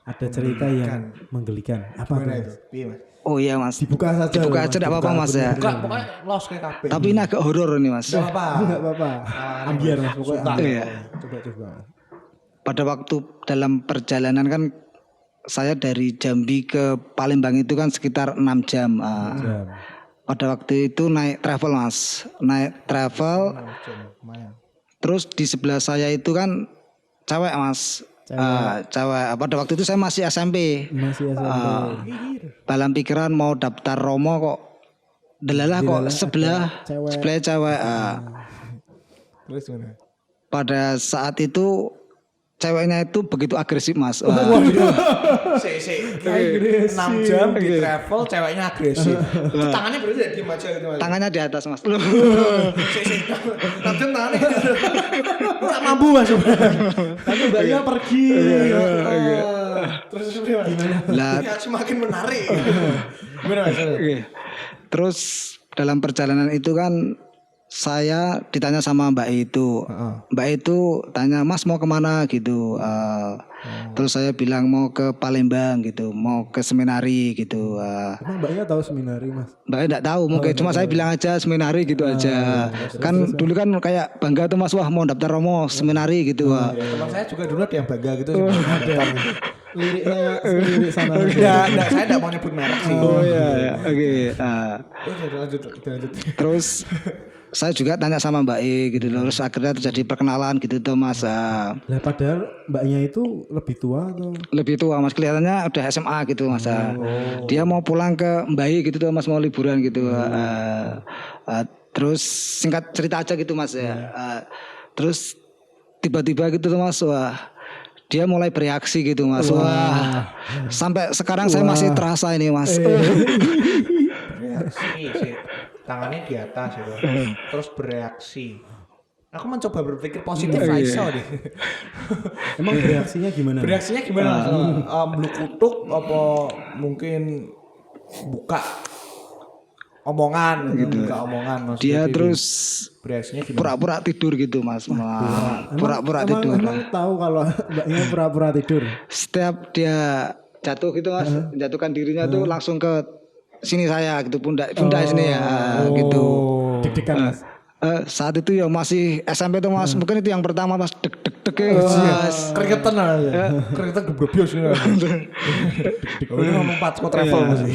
Ada cerita yang menggelikan. Apa itu? Mas? Oh iya Mas. Dibuka saja. Dibuka aja enggak apa-apa Mas ya. Pokoknya los ke KB. Tapi ini agak horor ini Mas. Enggak apa-apa. Ambiar Mas pokoknya. Iya. Coba. Pada waktu dalam perjalanan kan saya dari Jambi ke Palembang itu kan sekitar 6 jam. Pada waktu itu naik travel Mas. Naik travel. Terus di sebelah saya itu kan cewek Mas. Cewek. Pada waktu itu saya masih SMP. Dalam pikiran mau daftar Romo kok delalah kok sebelah cewek. Terus gimana? Pada saat itu ceweknya itu begitu agresif Mas. Agresif. 6 jam di travel ceweknya agresif. Tangannya berarti ya diem aja gitu Mas. Tangannya di atas Mas. 6 jam tangannya enggak mampu Mas. Tapi mbaknya pergi. Terus gimana? Semakin menarik. Gimana Mas? Terus dalam perjalanan itu kan saya ditanya sama Mbak itu. Mbak itu tanya, "Mas mau kemana?" gitu. Terus saya bilang mau ke Palembang gitu, mau ke seminari gitu. Emang Mbaknya tahu seminari Mas? Mbaknya enggak tahu, mungkin cuma saya bilang aja seminari gitu aja. Kan dulu kan kayak bangga tuh Mas, wah mau daftar Romo seminari gitu. Teman saya juga dulu ada yang bangga gitu. lirik sana. Enggak, saya enggak mau nyebut merek sih. Oh iya, oke. Lanjut. Terus saya juga tanya sama Mbak E gitu loh. Terus akhirnya terjadi perkenalan gitu tuh Mas. Lah padahal mbaknya itu lebih tua atau? Lebih tua Mas, kelihatannya udah SMA gitu Mas. Dia mau pulang ke Mbak E gitu tuh Mas, mau liburan gitu. Terus singkat cerita aja gitu Mas ya. Terus tiba-tiba gitu tuh Mas, wah dia mulai bereaksi gitu Mas. Wah. Sampai sekarang saya masih terasa ini Mas. Bereaksi sih. Tangannya di atas gitu. Terus bereaksi. Aku mencoba berpikir positif Raisa deh. Emang bereaksinya gimana? Bereaksinya gimana? Beluk kutuk apa mungkin buka omongan gitu, buka omongan maksudnya. Dia terus bereaksinya gimana? pura-pura tidur gitu Mas. Pura-pura tidur. Emang tahu kalau mbaknya pura-pura tidur. Setiap dia jatuh gitu Mas, menjatuhkan dirinya tuh langsung ke sini saya gitu, pundak sini ya gitu. Deg-degan Mas. Saat itu ya masih SMP tuh Mas, mungkin itu yang pertama Mas, deg Mas. Keringetan aja. Keringetan gebrobios gitu. Ini ngomong Patsko travel masih.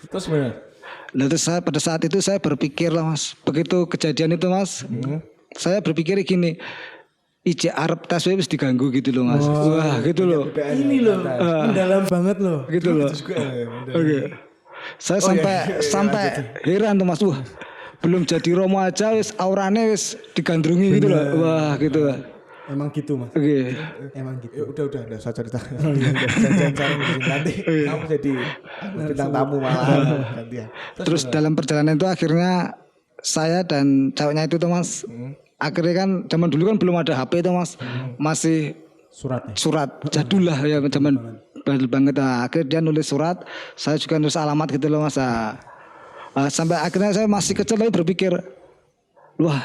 Terus gimana? Nah, terus pada saat itu saya berpikir lah Mas, begitu kejadian itu Mas, saya berpikir gini, IJ Arab tes wis diganggu gitu loh Mas. Wah gitu loh. Ini loh, mendalam banget loh. Gitu loh. Oke. Saya sampai heran tuh Mas. Wah, belum jadi Romo aja wis aurane wis digandrungi gitu loh. Wah gitu lah. Emang gitu Mas. Oke. Emang gitu. Ya udah saya cerita. Jangan nanti kamu jadi bintang tamu malah gantian. Terus dalam perjalanan itu akhirnya saya dan ceweknya itu tuh Mas, akhirnya kan zaman dulu kan belum ada HP tuh Mas, masih surat jadul lah ya, zaman badul banget. Nah, akhirnya dia nulis surat, saya juga nulis alamat gitu loh Mas. Sampai akhirnya saya masih kecil tapi berpikir, wah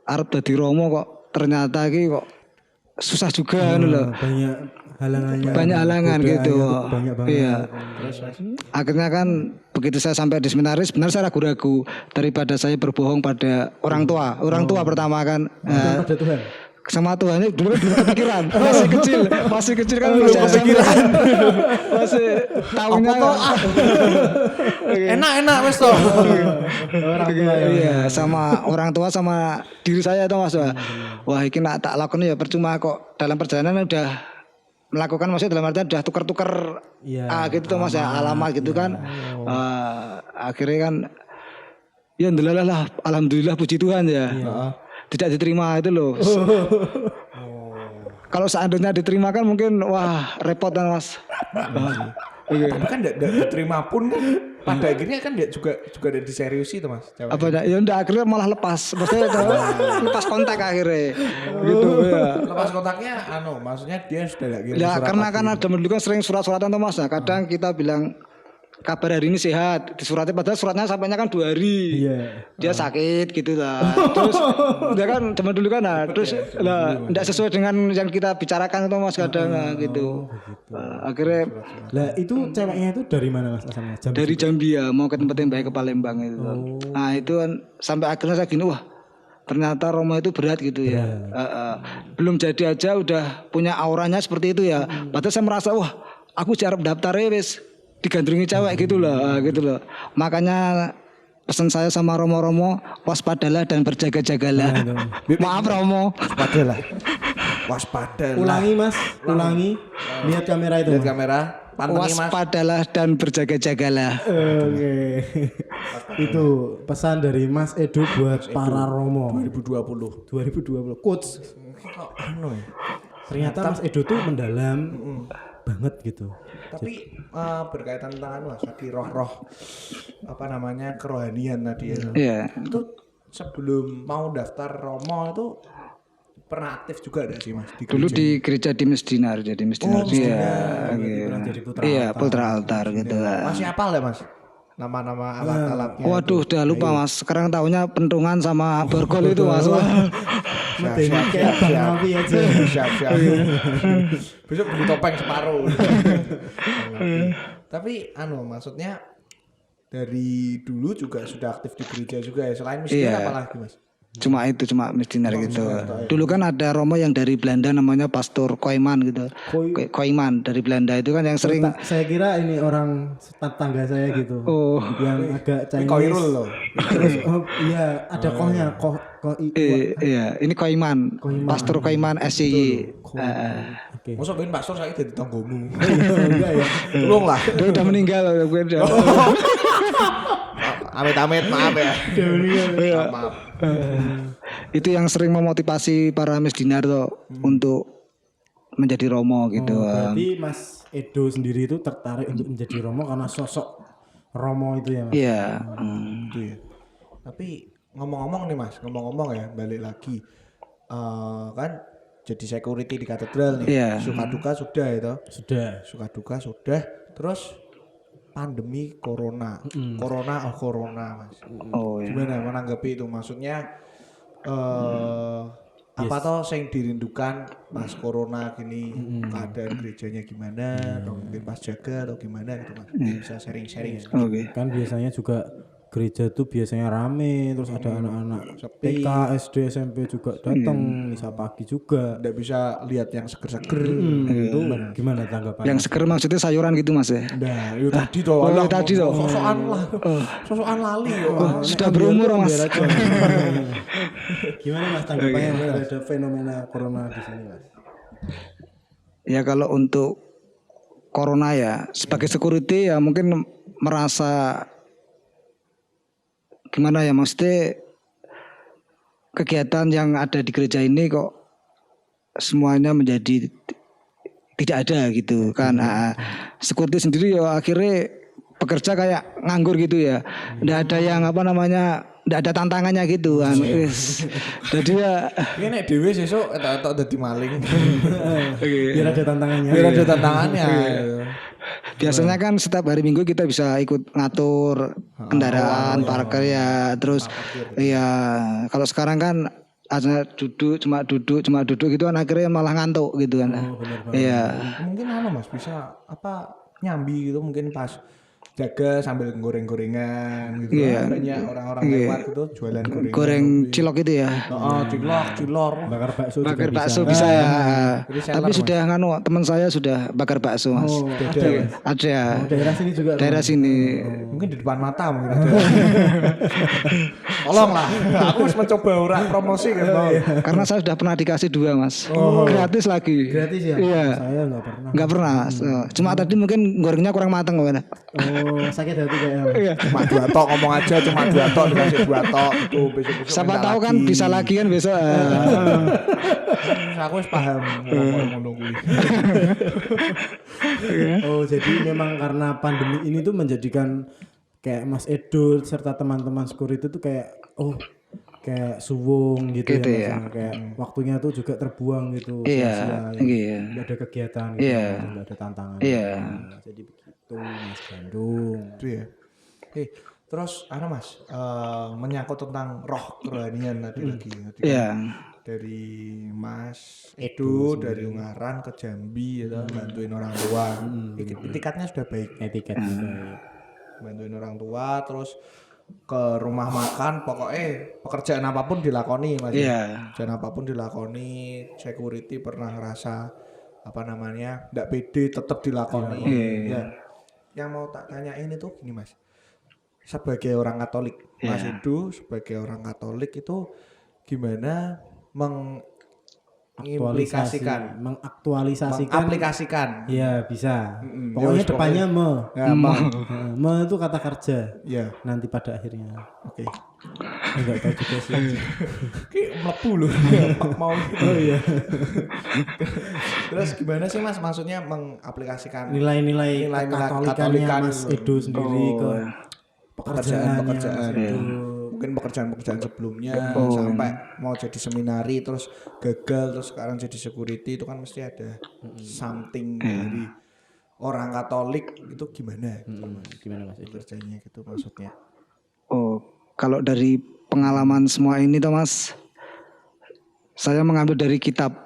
arep dadi Romo kok ternyata kok susah juga loh. Banyak halangan gitu. Iya. Akhirnya kan begitu saya sampai di seminaris, benar saya ragu-ragu daripada saya berbohong pada orang tua. Orang tua pertama kan. Pada Tuhan. Sama Tuhan ini dulu kepikiran, masih kecil kan belum kepikiran, masih tahunya enak wes toh. Orang tua iya, sama orang tua sama diri saya tuh Mas. Wah ini nak tak lakukan ya percuma kok, dalam perjalanan udah melakukan, maksudnya dalam artian udah tukar-tukar gitu tuh Mas ya, alamat gitu kan. Akhirnya kan ya alhamdulillah puji Tuhan ya. Tidak diterima itu loh. Kalau seandainya diterima kan mungkin wah repot kan Mas. Tapi kan tidak diterima pun kan pada akhirnya kan dia juga ada diseriusi tuh Mas. Apa ya udah akhirnya malah lepas. Maksudnya lepas kontak akhirnya. Gitu ya. Lepas kontaknya maksudnya dia sudah lagi ya, karena kan ada dulu kan sering surat-suratan tuh Mas. Nah, kadang kita bilang kabar hari ini sehat, di suratnya padahal suratnya sampainya kan 2 hari. Dia sakit gitu lah. Terus dia kan zaman dulu kan terus enggak sesuai dengan yang kita bicarakan itu Mas kadang gitu. Akhirnya lah itu ceweknya itu dari mana Mas asalnya? Dari Jambi ya, mau ke tempat yang baik ke Palembang itu. Nah, itu kan sampai akhirnya saya gini, wah ternyata Romo itu berat gitu ya. Belum jadi aja udah punya auranya seperti itu ya. Padahal saya merasa wah, aku jarang daftar wis digandrungi cewek gitu loh. Makanya pesan saya sama Romo-Romo, waspadalah dan berjaga-jagalah. Maaf Romo. Waspadalah. Ulangi Mas, ulangi. Lihat kamera itu. Lihat kamera. Pantengin Mas. Waspadalah dan berjaga-jagalah. Oke. Itu pesan dari Mas Edo buat para Romo 2020. Coach. Ternyata Mas Edo tuh mendalam banget gitu. Tapi berkaitan tentang Mas tadi roh-roh kerohanian tadi ya. Iya. Itu sebelum mau daftar Romo itu pernah aktif juga ada sih Mas di dulu di gereja Dimas Dinar, jadi Dimas Dinar putra altar gitu lah. Masih hafal ya Mas nama-nama alat-alatnya? Waduh udah lupa Mas, sekarang tahunya pentungan sama borgol itu Mas. Siap. Besok beli topeng separuh. Tapi maksudnya dari dulu juga sudah aktif di gereja juga ya, selain miskin apa lagi Mas? Cuma itu, cuma Mas Dinar gitu. Dulu kan ada romo yang dari Belanda namanya Pastor Koiman gitu. Koiman dari Belanda itu kan yang sering. Saya kira ini orang tetangga saya gitu. Oh. Yang agak Chinese. Koirul loh. Terus iya ada kohnya, Iya, ini Koiman. Pastor Koiman SCY. Oke. Masa ben pastor saya jadi tanggomu. Enggak ya. Tolong lah. Dia udah meninggal gue udah. Amit-amit maaf ya. Iya. Maaf. Itu yang sering memotivasi para Mas Dinar tuh untuk menjadi romo gitu. Berarti Mas Edo sendiri itu tertarik untuk menjadi romo karena sosok romo itu ya Mas? Iya. Gitu ya. Tapi ngomong-ngomong nih Mas, ngomong-ngomong ya balik lagi. Kan jadi security di katedral nih. Iya. Suka duka sudah itu. Sudah. Suka duka sudah. Terus pandemi corona. Corona Mas. Oh iya. Gimana menanggapi itu? Maksudnya apa toh yang dirindukan pas corona gini, keadaan gerejanya gimana, atau mungkin pas jaga atau gimana gitu Mas. Bisa sharing-sharing. Oke. Kan biasanya juga gereja tuh biasanya rame, terus ada anak-anak Sepi. TK, SD, SMP juga datang, misa pagi juga. Nggak bisa lihat yang seger-seger. Itu gimana tanggapannya? Yang seger maksudnya sayuran gitu Mas ya. Nah, itu tadi toh. Oh, alah, tadi toh. Sosokan lah. Sosokan lali yo. Sudah berumur Mas. Biar aja. Gimana Mas tanggapannya terhadap fenomena corona di sini Mas? Ya kalau untuk corona ya sebagai security ya mungkin merasa gimana ya maksudnya kegiatan yang ada di gereja ini kok semuanya menjadi tidak ada gitu kan. Security sendiri ya akhirnya bekerja kayak nganggur gitu ya. Nggak ada yang apa namanya, nggak ada tantangannya gitu kan. Jadi ya Ini nek dhewe sesuk etok-etok dadi maling. Biar ada tantangannya. Biar ada tantangannya. biasanya kan setiap hari Minggu kita bisa ikut ngatur kendaraan, parkir ya. Terus ya kalau sekarang kan aja cuma duduk gitu kan akhirnya malah ngantuk gitu kan. Iya. Mungkin Mas bisa apa nyambi gitu mungkin pas jaga sambil goreng-gorengan gitu. Iya. Banyak orang-orang lewat gitu jualan gorengan. Goreng cilok itu ya. Cilor. Bakar bakso Bakar juga bakso bisa. bisa ya. Jadi seller, Tapi sudah nganu teman saya sudah bakar bakso Mas. Oh, ada ya? Ada. Daerah sini juga. Daerah sini. Mungkin di depan mata mungkin ada. Tolong lah. Aku harus mencoba ora promosi kan. Karena saya sudah pernah dikasih 2 Mas. Gratis lagi. Gratis ya? Iya. Saya nggak pernah. Enggak pernah. Cuma tadi mungkin gorengnya kurang matang kok. Oh, sakit hati kayaknya. Iya. Cuma 2 tok ngomong aja cuma 2 tok dikasih 2 tok itu besok-besok. Siapa tahu kan bisa lagi kan besok. Aku wis paham ngomong kuwi. Oh, jadi memang karena pandemi ini tuh menjadikan kayak Mas Edo serta teman-teman security itu kayak kayak suwung gitu, Gitu ya, ya. Mas. Kayak waktunya tuh juga terbuang gitu. Iya, sia-sia, iya. Nggak ada kegiatan gitu, Iya. nggak ada tantangan. Iya. Nah, jadi begitu Mas Bandung. Itu ya. Terus Mas, menyangkut tentang roh kerohanian tadi lagi. Iya. Dari Mas Edo dari Ungaran ke Jambi ya bantuin orang tua. Etikatnya sudah baik. Etiket juga. Bantuin orang tua terus ke rumah makan pokoknya pekerjaan apapun dilakoni Mas. Iya. Pekerjaan apapun dilakoni, security pernah ngerasa apa namanya nggak pede tetap dilakoni. Ya. Yang mau tak tanyain itu gini Mas. Sebagai orang Katolik, Mas Edo sebagai orang Katolik itu gimana mengaplikasikan Iya bisa. Ya Pokoknya wis, depannya ya, me itu kata kerja. ya Nanti pada akhirnya. oke. Enggak tahu juga sih. Ki mlebu lho. Mau. Oh iya. Terus gimana sih Mas maksudnya mengaplikasikan Nilai-nilai katolikannya Katolikan Mas Edo sendiri ke pekerjaan Mas Edo. mungkin pekerjaan sebelumnya sampai mau jadi seminari terus gagal terus sekarang jadi security itu kan mesti ada something dari orang Katolik itu gimana? Gimana Mas Edo? Kerjanya gitu maksudnya. Oh, kalau dari pengalaman semua ini toh Mas, saya mengambil dari kitab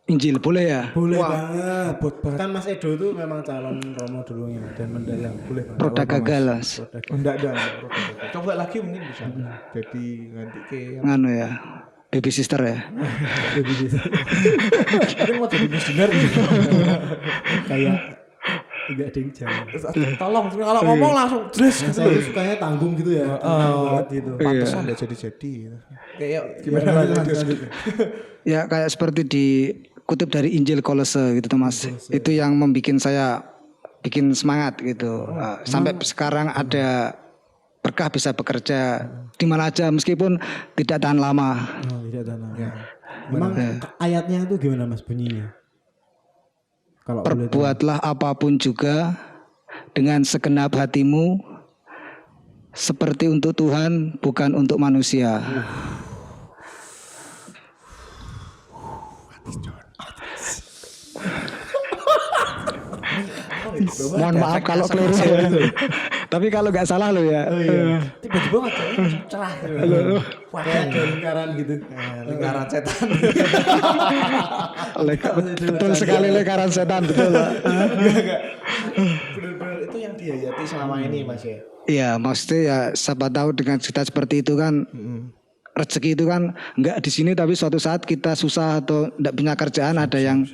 Injil, boleh ya? Boleh banget. Kan Mas Edo itu memang calon romo dulunya dan mendalam. Boleh banget. Produk gagal Mas. Enggak. Coba lagi mungkin bisa. Jadi nanti ke Nganu ya. baby sister ya. Tapi mau jadi missioner Kayak enggak ada yang jauh. tolong kalau ngomong langsung jelas gitu. Saya itu sukanya tanggung gitu ya. Tanggung banget gitu. Pantesan enggak jadi kayak gimana lanjut. Ya kayak seperti dikutip dari Injil Kolose gitu Mas. Itu yang membuat saya bikin semangat gitu. Sampai sekarang ada berkah bisa bekerja di mana aja meskipun tidak tahan lama. Oh, tidak tahan lama. Memang ayatnya itu gimana Mas bunyinya? Kalau boleh tahu. Perbuatlah apapun juga dengan segenap hatimu seperti untuk Tuhan bukan untuk manusia. Mohon maaf kalau keliru ya. Tapi kalau nggak salah lo ya. Tiba-tiba aja cerah gitu. Kayak ada lingkaran gitu. Lingkaran setan. Betul sekali lingkaran setan betul. Benar-benar itu yang dihayati selama ini Mas ya. Iya, maksudnya ya siapa tahu dengan kita seperti itu kan rezeki itu kan nggak di sini tapi suatu saat kita susah atau tidak punya kerjaan ada yang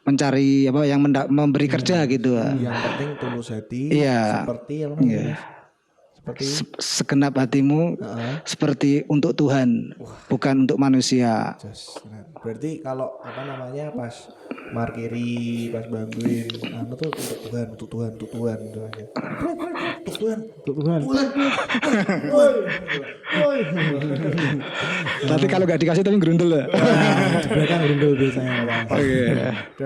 mencari apa yang memberi kerja gitu. Yang penting tulus hati. Iya. Seperti apa namanya? Seperti segenap hatimu seperti untuk Tuhan bukan untuk manusia. berarti kalau apa namanya pas markiri pas bantuin tuh untuk Tuhan gitu aja. Untuk Tuhan. Tapi kalau nggak dikasih tapi gerundel ya. Di belakang gerundel biasanya.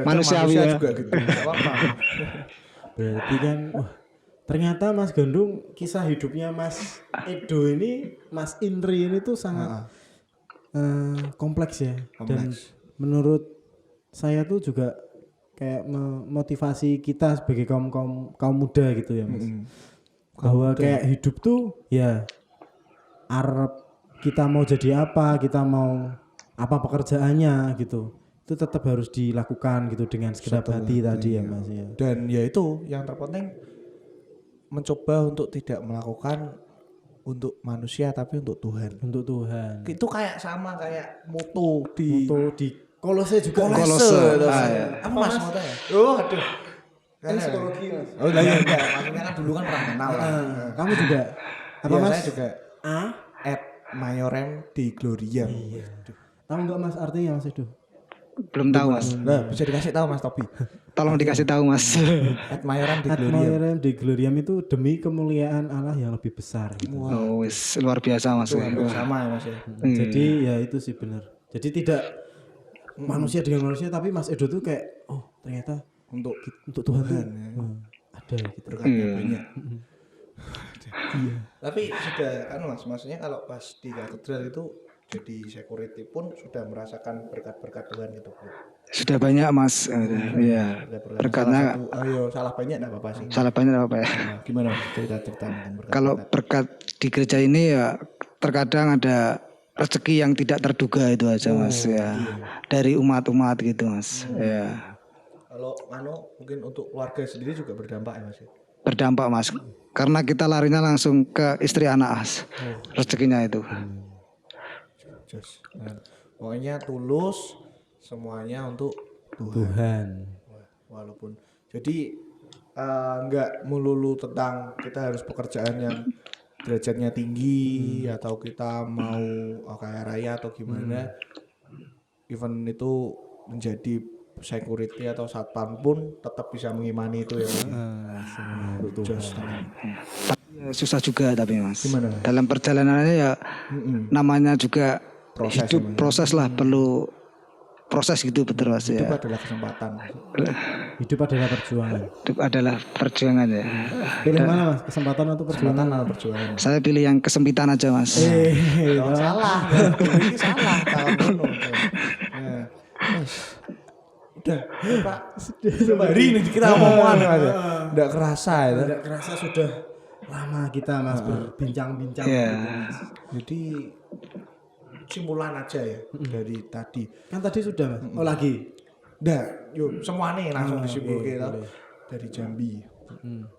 Manusiawi ya. juga gitu. Enggak apa-apa. Berarti kan ternyata Mas Gandung kisah hidupnya Mas Edo ini, Mas Indri ini tuh sangat kompleks ya. Dan menurut saya tuh juga kayak memotivasi kita sebagai kaum muda gitu ya Mas. Bahwa kayak hidup tuh ya arep kita mau jadi apa, kita mau apa pekerjaannya gitu. Itu tetap harus dilakukan gitu dengan segenap hati tadi ya Mas ya. Dan ya itu yang terpenting mencoba untuk tidak melakukan untuk manusia tapi untuk Tuhan. Untuk Tuhan. Itu kayak sama kayak moto di Kolose juga. Kolose. Apa Mas motonya? Oh, aduh. Kan psikologi Mas. Oh, iya enggak. Maksudnya kan dulu kan pernah kenal lah. Kamu juga apa Ya, Mas? saya juga at Mayorem di Gloria. Iya. Tahu enggak Mas artinya Mas Edo? Belum tahu Mas. Nah, bisa dikasih tahu Mas Topi. Tolong dikasih tahu Mas. At Mayorem di Ad Gloria. Mayorem di Gloriam itu demi kemuliaan Allah yang lebih besar gitu. Oh, wis luar biasa Mas. Sama ya Mas ya. Jadi ya itu sih benar. Jadi tidak manusia dengan manusia tapi Mas Edo tuh kayak ternyata Untuk Tuhan tuh ya. ada gitu. Berkatnya banyak. Iya. Tapi sudah maksudnya kalau pas di katedral itu jadi security pun sudah merasakan berkat-berkat Tuhan gitu. Sudah banyak Mas. Iya. Berkatnya salah banyak enggak apa-apa sih. salah banyak apa ya? Nah, gimana cerita-cerita tentang berkat? Kalau berkat di gereja ini ya terkadang ada rezeki yang tidak terduga itu aja Mas ya. Dari umat-umat gitu Mas. Ya. Kalau mungkin untuk keluarga sendiri juga berdampak ya Mas ya. Berdampak Mas. Karena kita larinya langsung ke istri anak Mas. Rezekinya itu. Pokoknya tulus semuanya untuk Tuhan. Walaupun jadi nggak melulu tentang kita harus pekerjaan yang derajatnya tinggi atau kita mau kaya raya atau gimana. Even itu menjadi security atau satpam pun tetap bisa mengimani itu ya. Ya, susah juga tapi Mas. Gimana? Dalam perjalanannya ya namanya juga Proses hidup proses lah, perlu proses gitu betul Mas Itu ya. adalah kesempatan. Hidup adalah perjuangan. Hidup adalah perjuangan ya. Pilih mana Mas? Kesempatan atau perjuangan? Kesempatan atau perjuangan. Saya pilih yang kesempitan aja Mas. Jangan salah. Ini salah. Tahun dulu. Nah, udah Pak. Hari ini kita ngomongan Mas. Enggak kerasa ya. Tidak kerasa sudah lama kita Mas berbincang-bincang Iya. gitu, Mas. Jadi simpulan aja ya dari tadi. Kan tadi sudah Mas. Oh lagi. Udah, yuk semuanya langsung disimpulkan boleh. dari Jambi.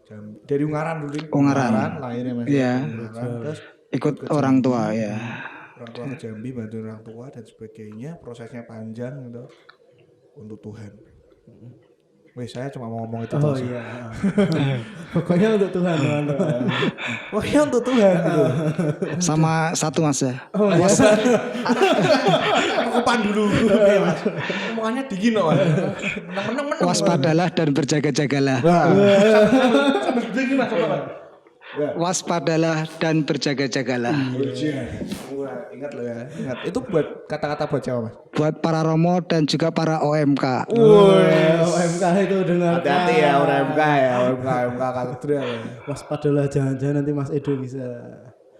Jambi. Dari Ungaran dulu. Ungaran. lahirnya Mas. Iya. Ungaran, terus Ikut orang tua ya. orang tua ke Jambi bantu orang tua dan sebagainya, prosesnya panjang gitu untuk Tuhan. Wes saya cuma mau ngomong itu Oh sih. iya. Pokoknya untuk Tuhan, teman-teman. Pokoknya untuk Tuhan gitu. Sama satu Mas ya. Oh iya. Aku kepan dulu. Oke, Mas. Omongannya dingin loh, Mas. Menang. Waspadalah dan berjaga-jagalah. Sambil dingin Mas, Mas. Waspadalah dan berjaga-jagalah. Wah, ingat loh ya. Ingat. Itu buat kata-kata buat siapa, Mas? Buat para Romo dan juga para OMK. OMK itu dengar. Hati-hati ya OMK katedral. Waspadalah, jangan-jangan nanti Mas Edo bisa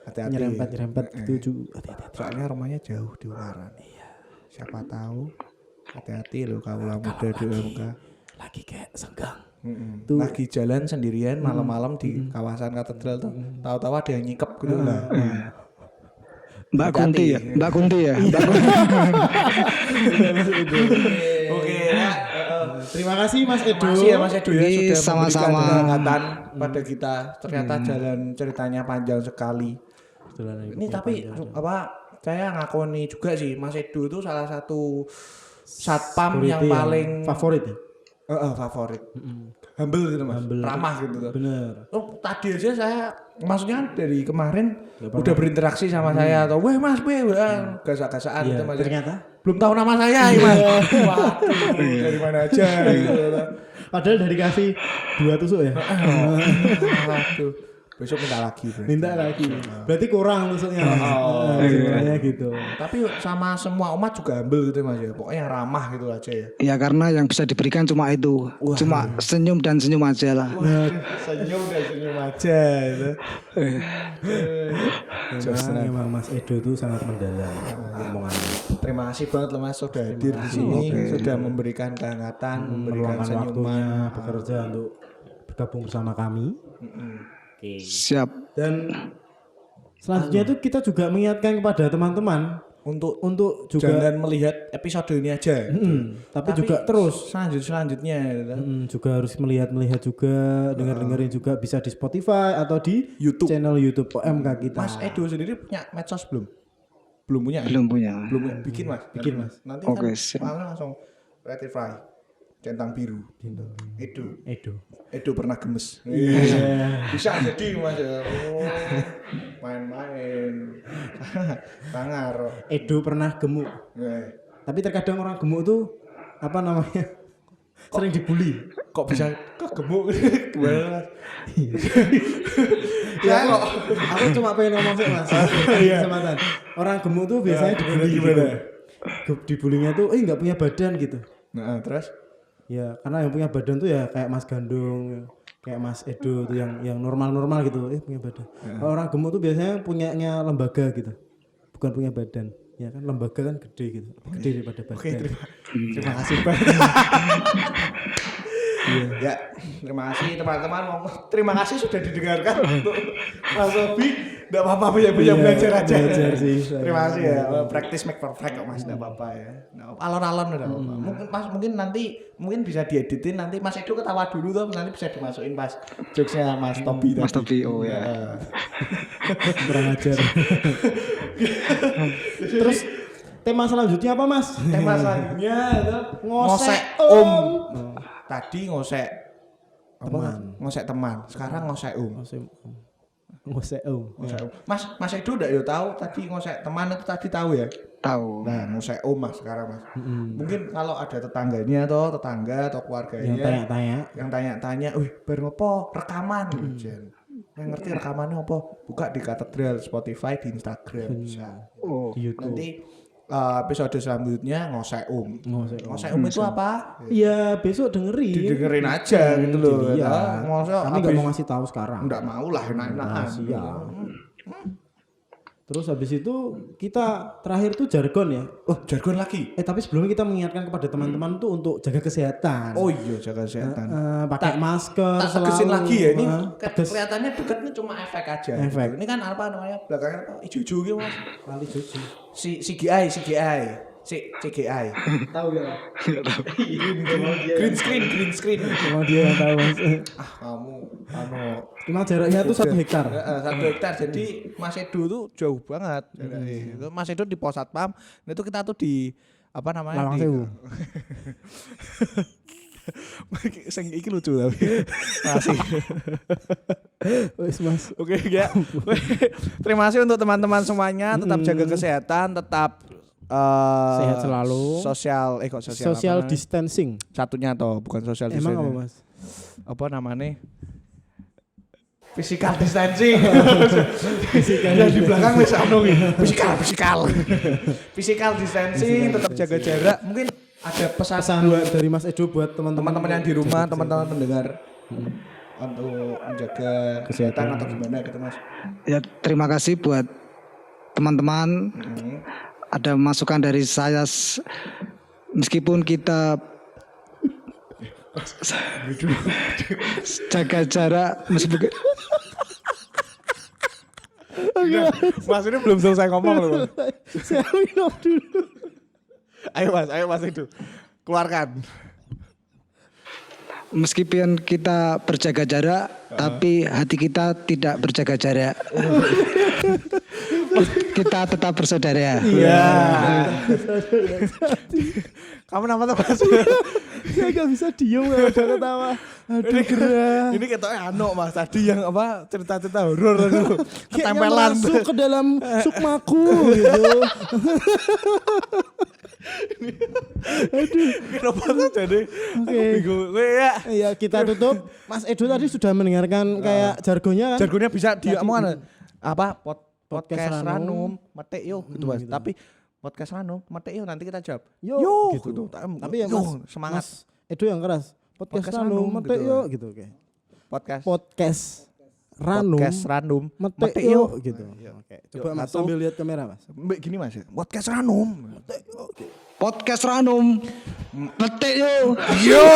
Hati-hati. nyerempet gitu. Hati-hati. Soalnya rumahnya jauh di Ungaran. Iya. Siapa tahu. Hati-hati loh kaulah muda di OMK. Lagi kayak senggang. Lagi jalan sendirian malam-malam di kawasan katedral tuh. Tahu-tahu ada yang nyikep gitu lah. Mbak Kunti ya. Mbak Kunti ya. Oke ya. Terima kasih Mas Edo. Terima kasih ya Mas Edo ya Iya, sudah sama-sama. memberikan kehangatan pada kita. Ternyata jalan ceritanya panjang sekali. Ini tapi apa saya ngakoni juga sih Mas Edo itu salah satu satpam yang paling favorit ya. Favorit. Humble gitu Mas. Ramah gitu tuh. Bener. Oh, tadi aja saya maksudnya dari kemarin udah berinteraksi sama saya atau weh Mas gasak-gasakan gitu Mas. Ternyata Belum tahu nama saya ya Mas. Waduh, dari mana aja gitu. padahal dari kasih 2 tusuk ya. Waduh. Besok minta lagi. Minta lagi. Berarti kurang tusuknya. Sebenarnya gitu. Tapi sama semua umat juga humble gitu Mas ya. Pokoknya yang ramah gitu aja ya. Ya karena yang bisa diberikan cuma itu. Cuma senyum dan senyum aja lah. Senyum dan senyum aja itu. Memang Mas Edo itu sangat mendalam omongannya. Terima kasih banget loh Mas sudah hadir di sini, sudah memberikan kehangatan, memberikan Meluangkan waktunya senyuman. bekerja untuk bergabung bersama kami. Siap. Dan selanjutnya itu kita juga mengingatkan kepada teman-teman Untuk juga jangan melihat episode ini aja. tapi juga terus selanjutnya gitu. juga harus melihat juga, dengerin juga bisa di Spotify atau di YouTube. channel YouTube OMK kita. Mas Edo sendiri punya medsos belum? Belum punya. Belum punya. Belum punya. Bikin Mas. Nanti Oke, kan siap. langsung Retify. Centang biru. Edo pernah gemes. Bisa jadi Mas ya. Oh, main-main. Sangar. Edo pernah gemuk. Tapi terkadang orang gemuk tuh apa namanya? Sering dibully. Kok bisa gemuk gimana Mas? Ya kok aku cuma pengen ngomong sih Mas. Kesempatan. Orang gemuk tuh biasanya dibully gimana? Dibullynya tuh nggak punya badan gitu. Nah, terus Ya karena yang punya badan tuh ya kayak Mas Gandung, kayak Mas Edo tuh yang normal-normal gitu, punya badan. Kalau orang gemuk tuh biasanya punyanya lembaga gitu, bukan punya badan. Ya kan lembaga kan gede gitu, gede daripada badan. Oke, terima kasih Pak. Ya, terima kasih teman-teman. Terima kasih sudah didengarkan untuk Mas Robi. Enggak apa-apa punya belajar aja. Belajar sih. Terima kasih ya. Practice make perfect kok Mas, enggak apa-apa ya. Alon-alon udah apa-apa. Mungkin Mas nanti bisa dieditin nanti Mas Edo ketawa dulu tuh nanti bisa dimasukin pas jokesnya Mas Tobi tadi. Mas Tobi, oh ya. Kurang ajar. Terus tema selanjutnya apa Mas? Tema selanjutnya itu Ngosek Tadi ngosek teman. Sekarang ngosek Ngosek om. Mas Edo udah ya tahu tadi ngosek teman itu tadi tahu ya? Tahu. Nah, ngosek Mas sekarang Mas. Mungkin kalau ada tetangga atau keluarganya yang tanya-tanya, "Wih, bar ngopo? Rekaman." Jen. Yang ngerti rekamannya apa? Buka di katedral, Spotify, di Instagram bisa. Oh, Di YouTube. Nanti episode selanjutnya ngosek Ngosek itu apa? Iya, besok Didengerin aja gitu loh. Iya. Masa Kami nggak mau ngasih tahu sekarang. enggak mau lah enak-enakan. Iya. Terus habis itu kita terakhir tuh jargon ya. Oh, jargon lagi. Tapi sebelumnya kita mengingatkan kepada teman-teman tuh untuk jaga kesehatan. Oh iya, jaga kesehatan. Pakai masker Tak selalu. tegesin lagi ya ini tegas. kelihatannya deket ini cuma efek aja. Efek. Gitu. Ini kan apa namanya belakangnya apa? Ijo-ijo gitu Mas. Nanti cuci. CGI CGI. Tahu ya? Green screen. Emang dia yang tahu Mas. Kamu Cuma jaraknya tuh 1 hektar. 1 hektar. Jadi Mas Edo tuh jauh banget. Mas Edo di pos satpam, itu kita tuh di apa namanya? Lawang Sewu. Sing iki lucu tapi. Masih. Wes Mas. Oke ya. Terima kasih untuk teman-teman semuanya. Tetap jaga kesehatan, tetap sehat selalu. Social distancing. Satunya atau bukan social distancing. Emang apa Mas? Apa namanya? Physical distancing. Yang di belakang wis anu Physical distancing, tetap jaga jarak. Mungkin ada pesan dari Mas Edo buat teman-teman yang di rumah, teman-teman pendengar untuk menjaga kesehatan atau gimana gitu Mas. Ya, terima kasih buat teman-teman. Ada masukan dari saya meskipun kita jaga jarak meskipun Mas ini belum selesai ngomong loh. Saya minum dulu. Ayo Mas itu. Keluarkan. Meskipun kita berjaga jarak, tapi hati kita tidak berjaga jarak. Kita tetap bersaudara. Iya. Kamu nama tuh Mas? Saya gak bisa diem kalau udah ketawa. Aduh gerah. Ini ketoknya Mas tadi yang apa cerita-cerita horor itu. Ketempelan masuk ke dalam sukmaku gitu. Aduh, kenapa tuh jadi? Oke. Ya. Iya, kita tutup. Mas Edo tadi sudah mendengarkan kayak jargonnya kan? Jargonnya bisa diomongan apa? Podcast Ranum, metek yuk gitu Mas. Tapi podcast Ranum, metek yuk nanti kita jawab. Yo gitu. Tapi ya Mas, semangat. Mas Edo yang keras. Podcast Ranum, metek gitu. yuk gitu oke. Podcast Ranum, metek yuk gitu. Oke. Coba Mas sambil lihat kamera Mas. Gini Mas. Podcast Ranum. Metek yuk. Podcast Ranum, metek yuk. Yo.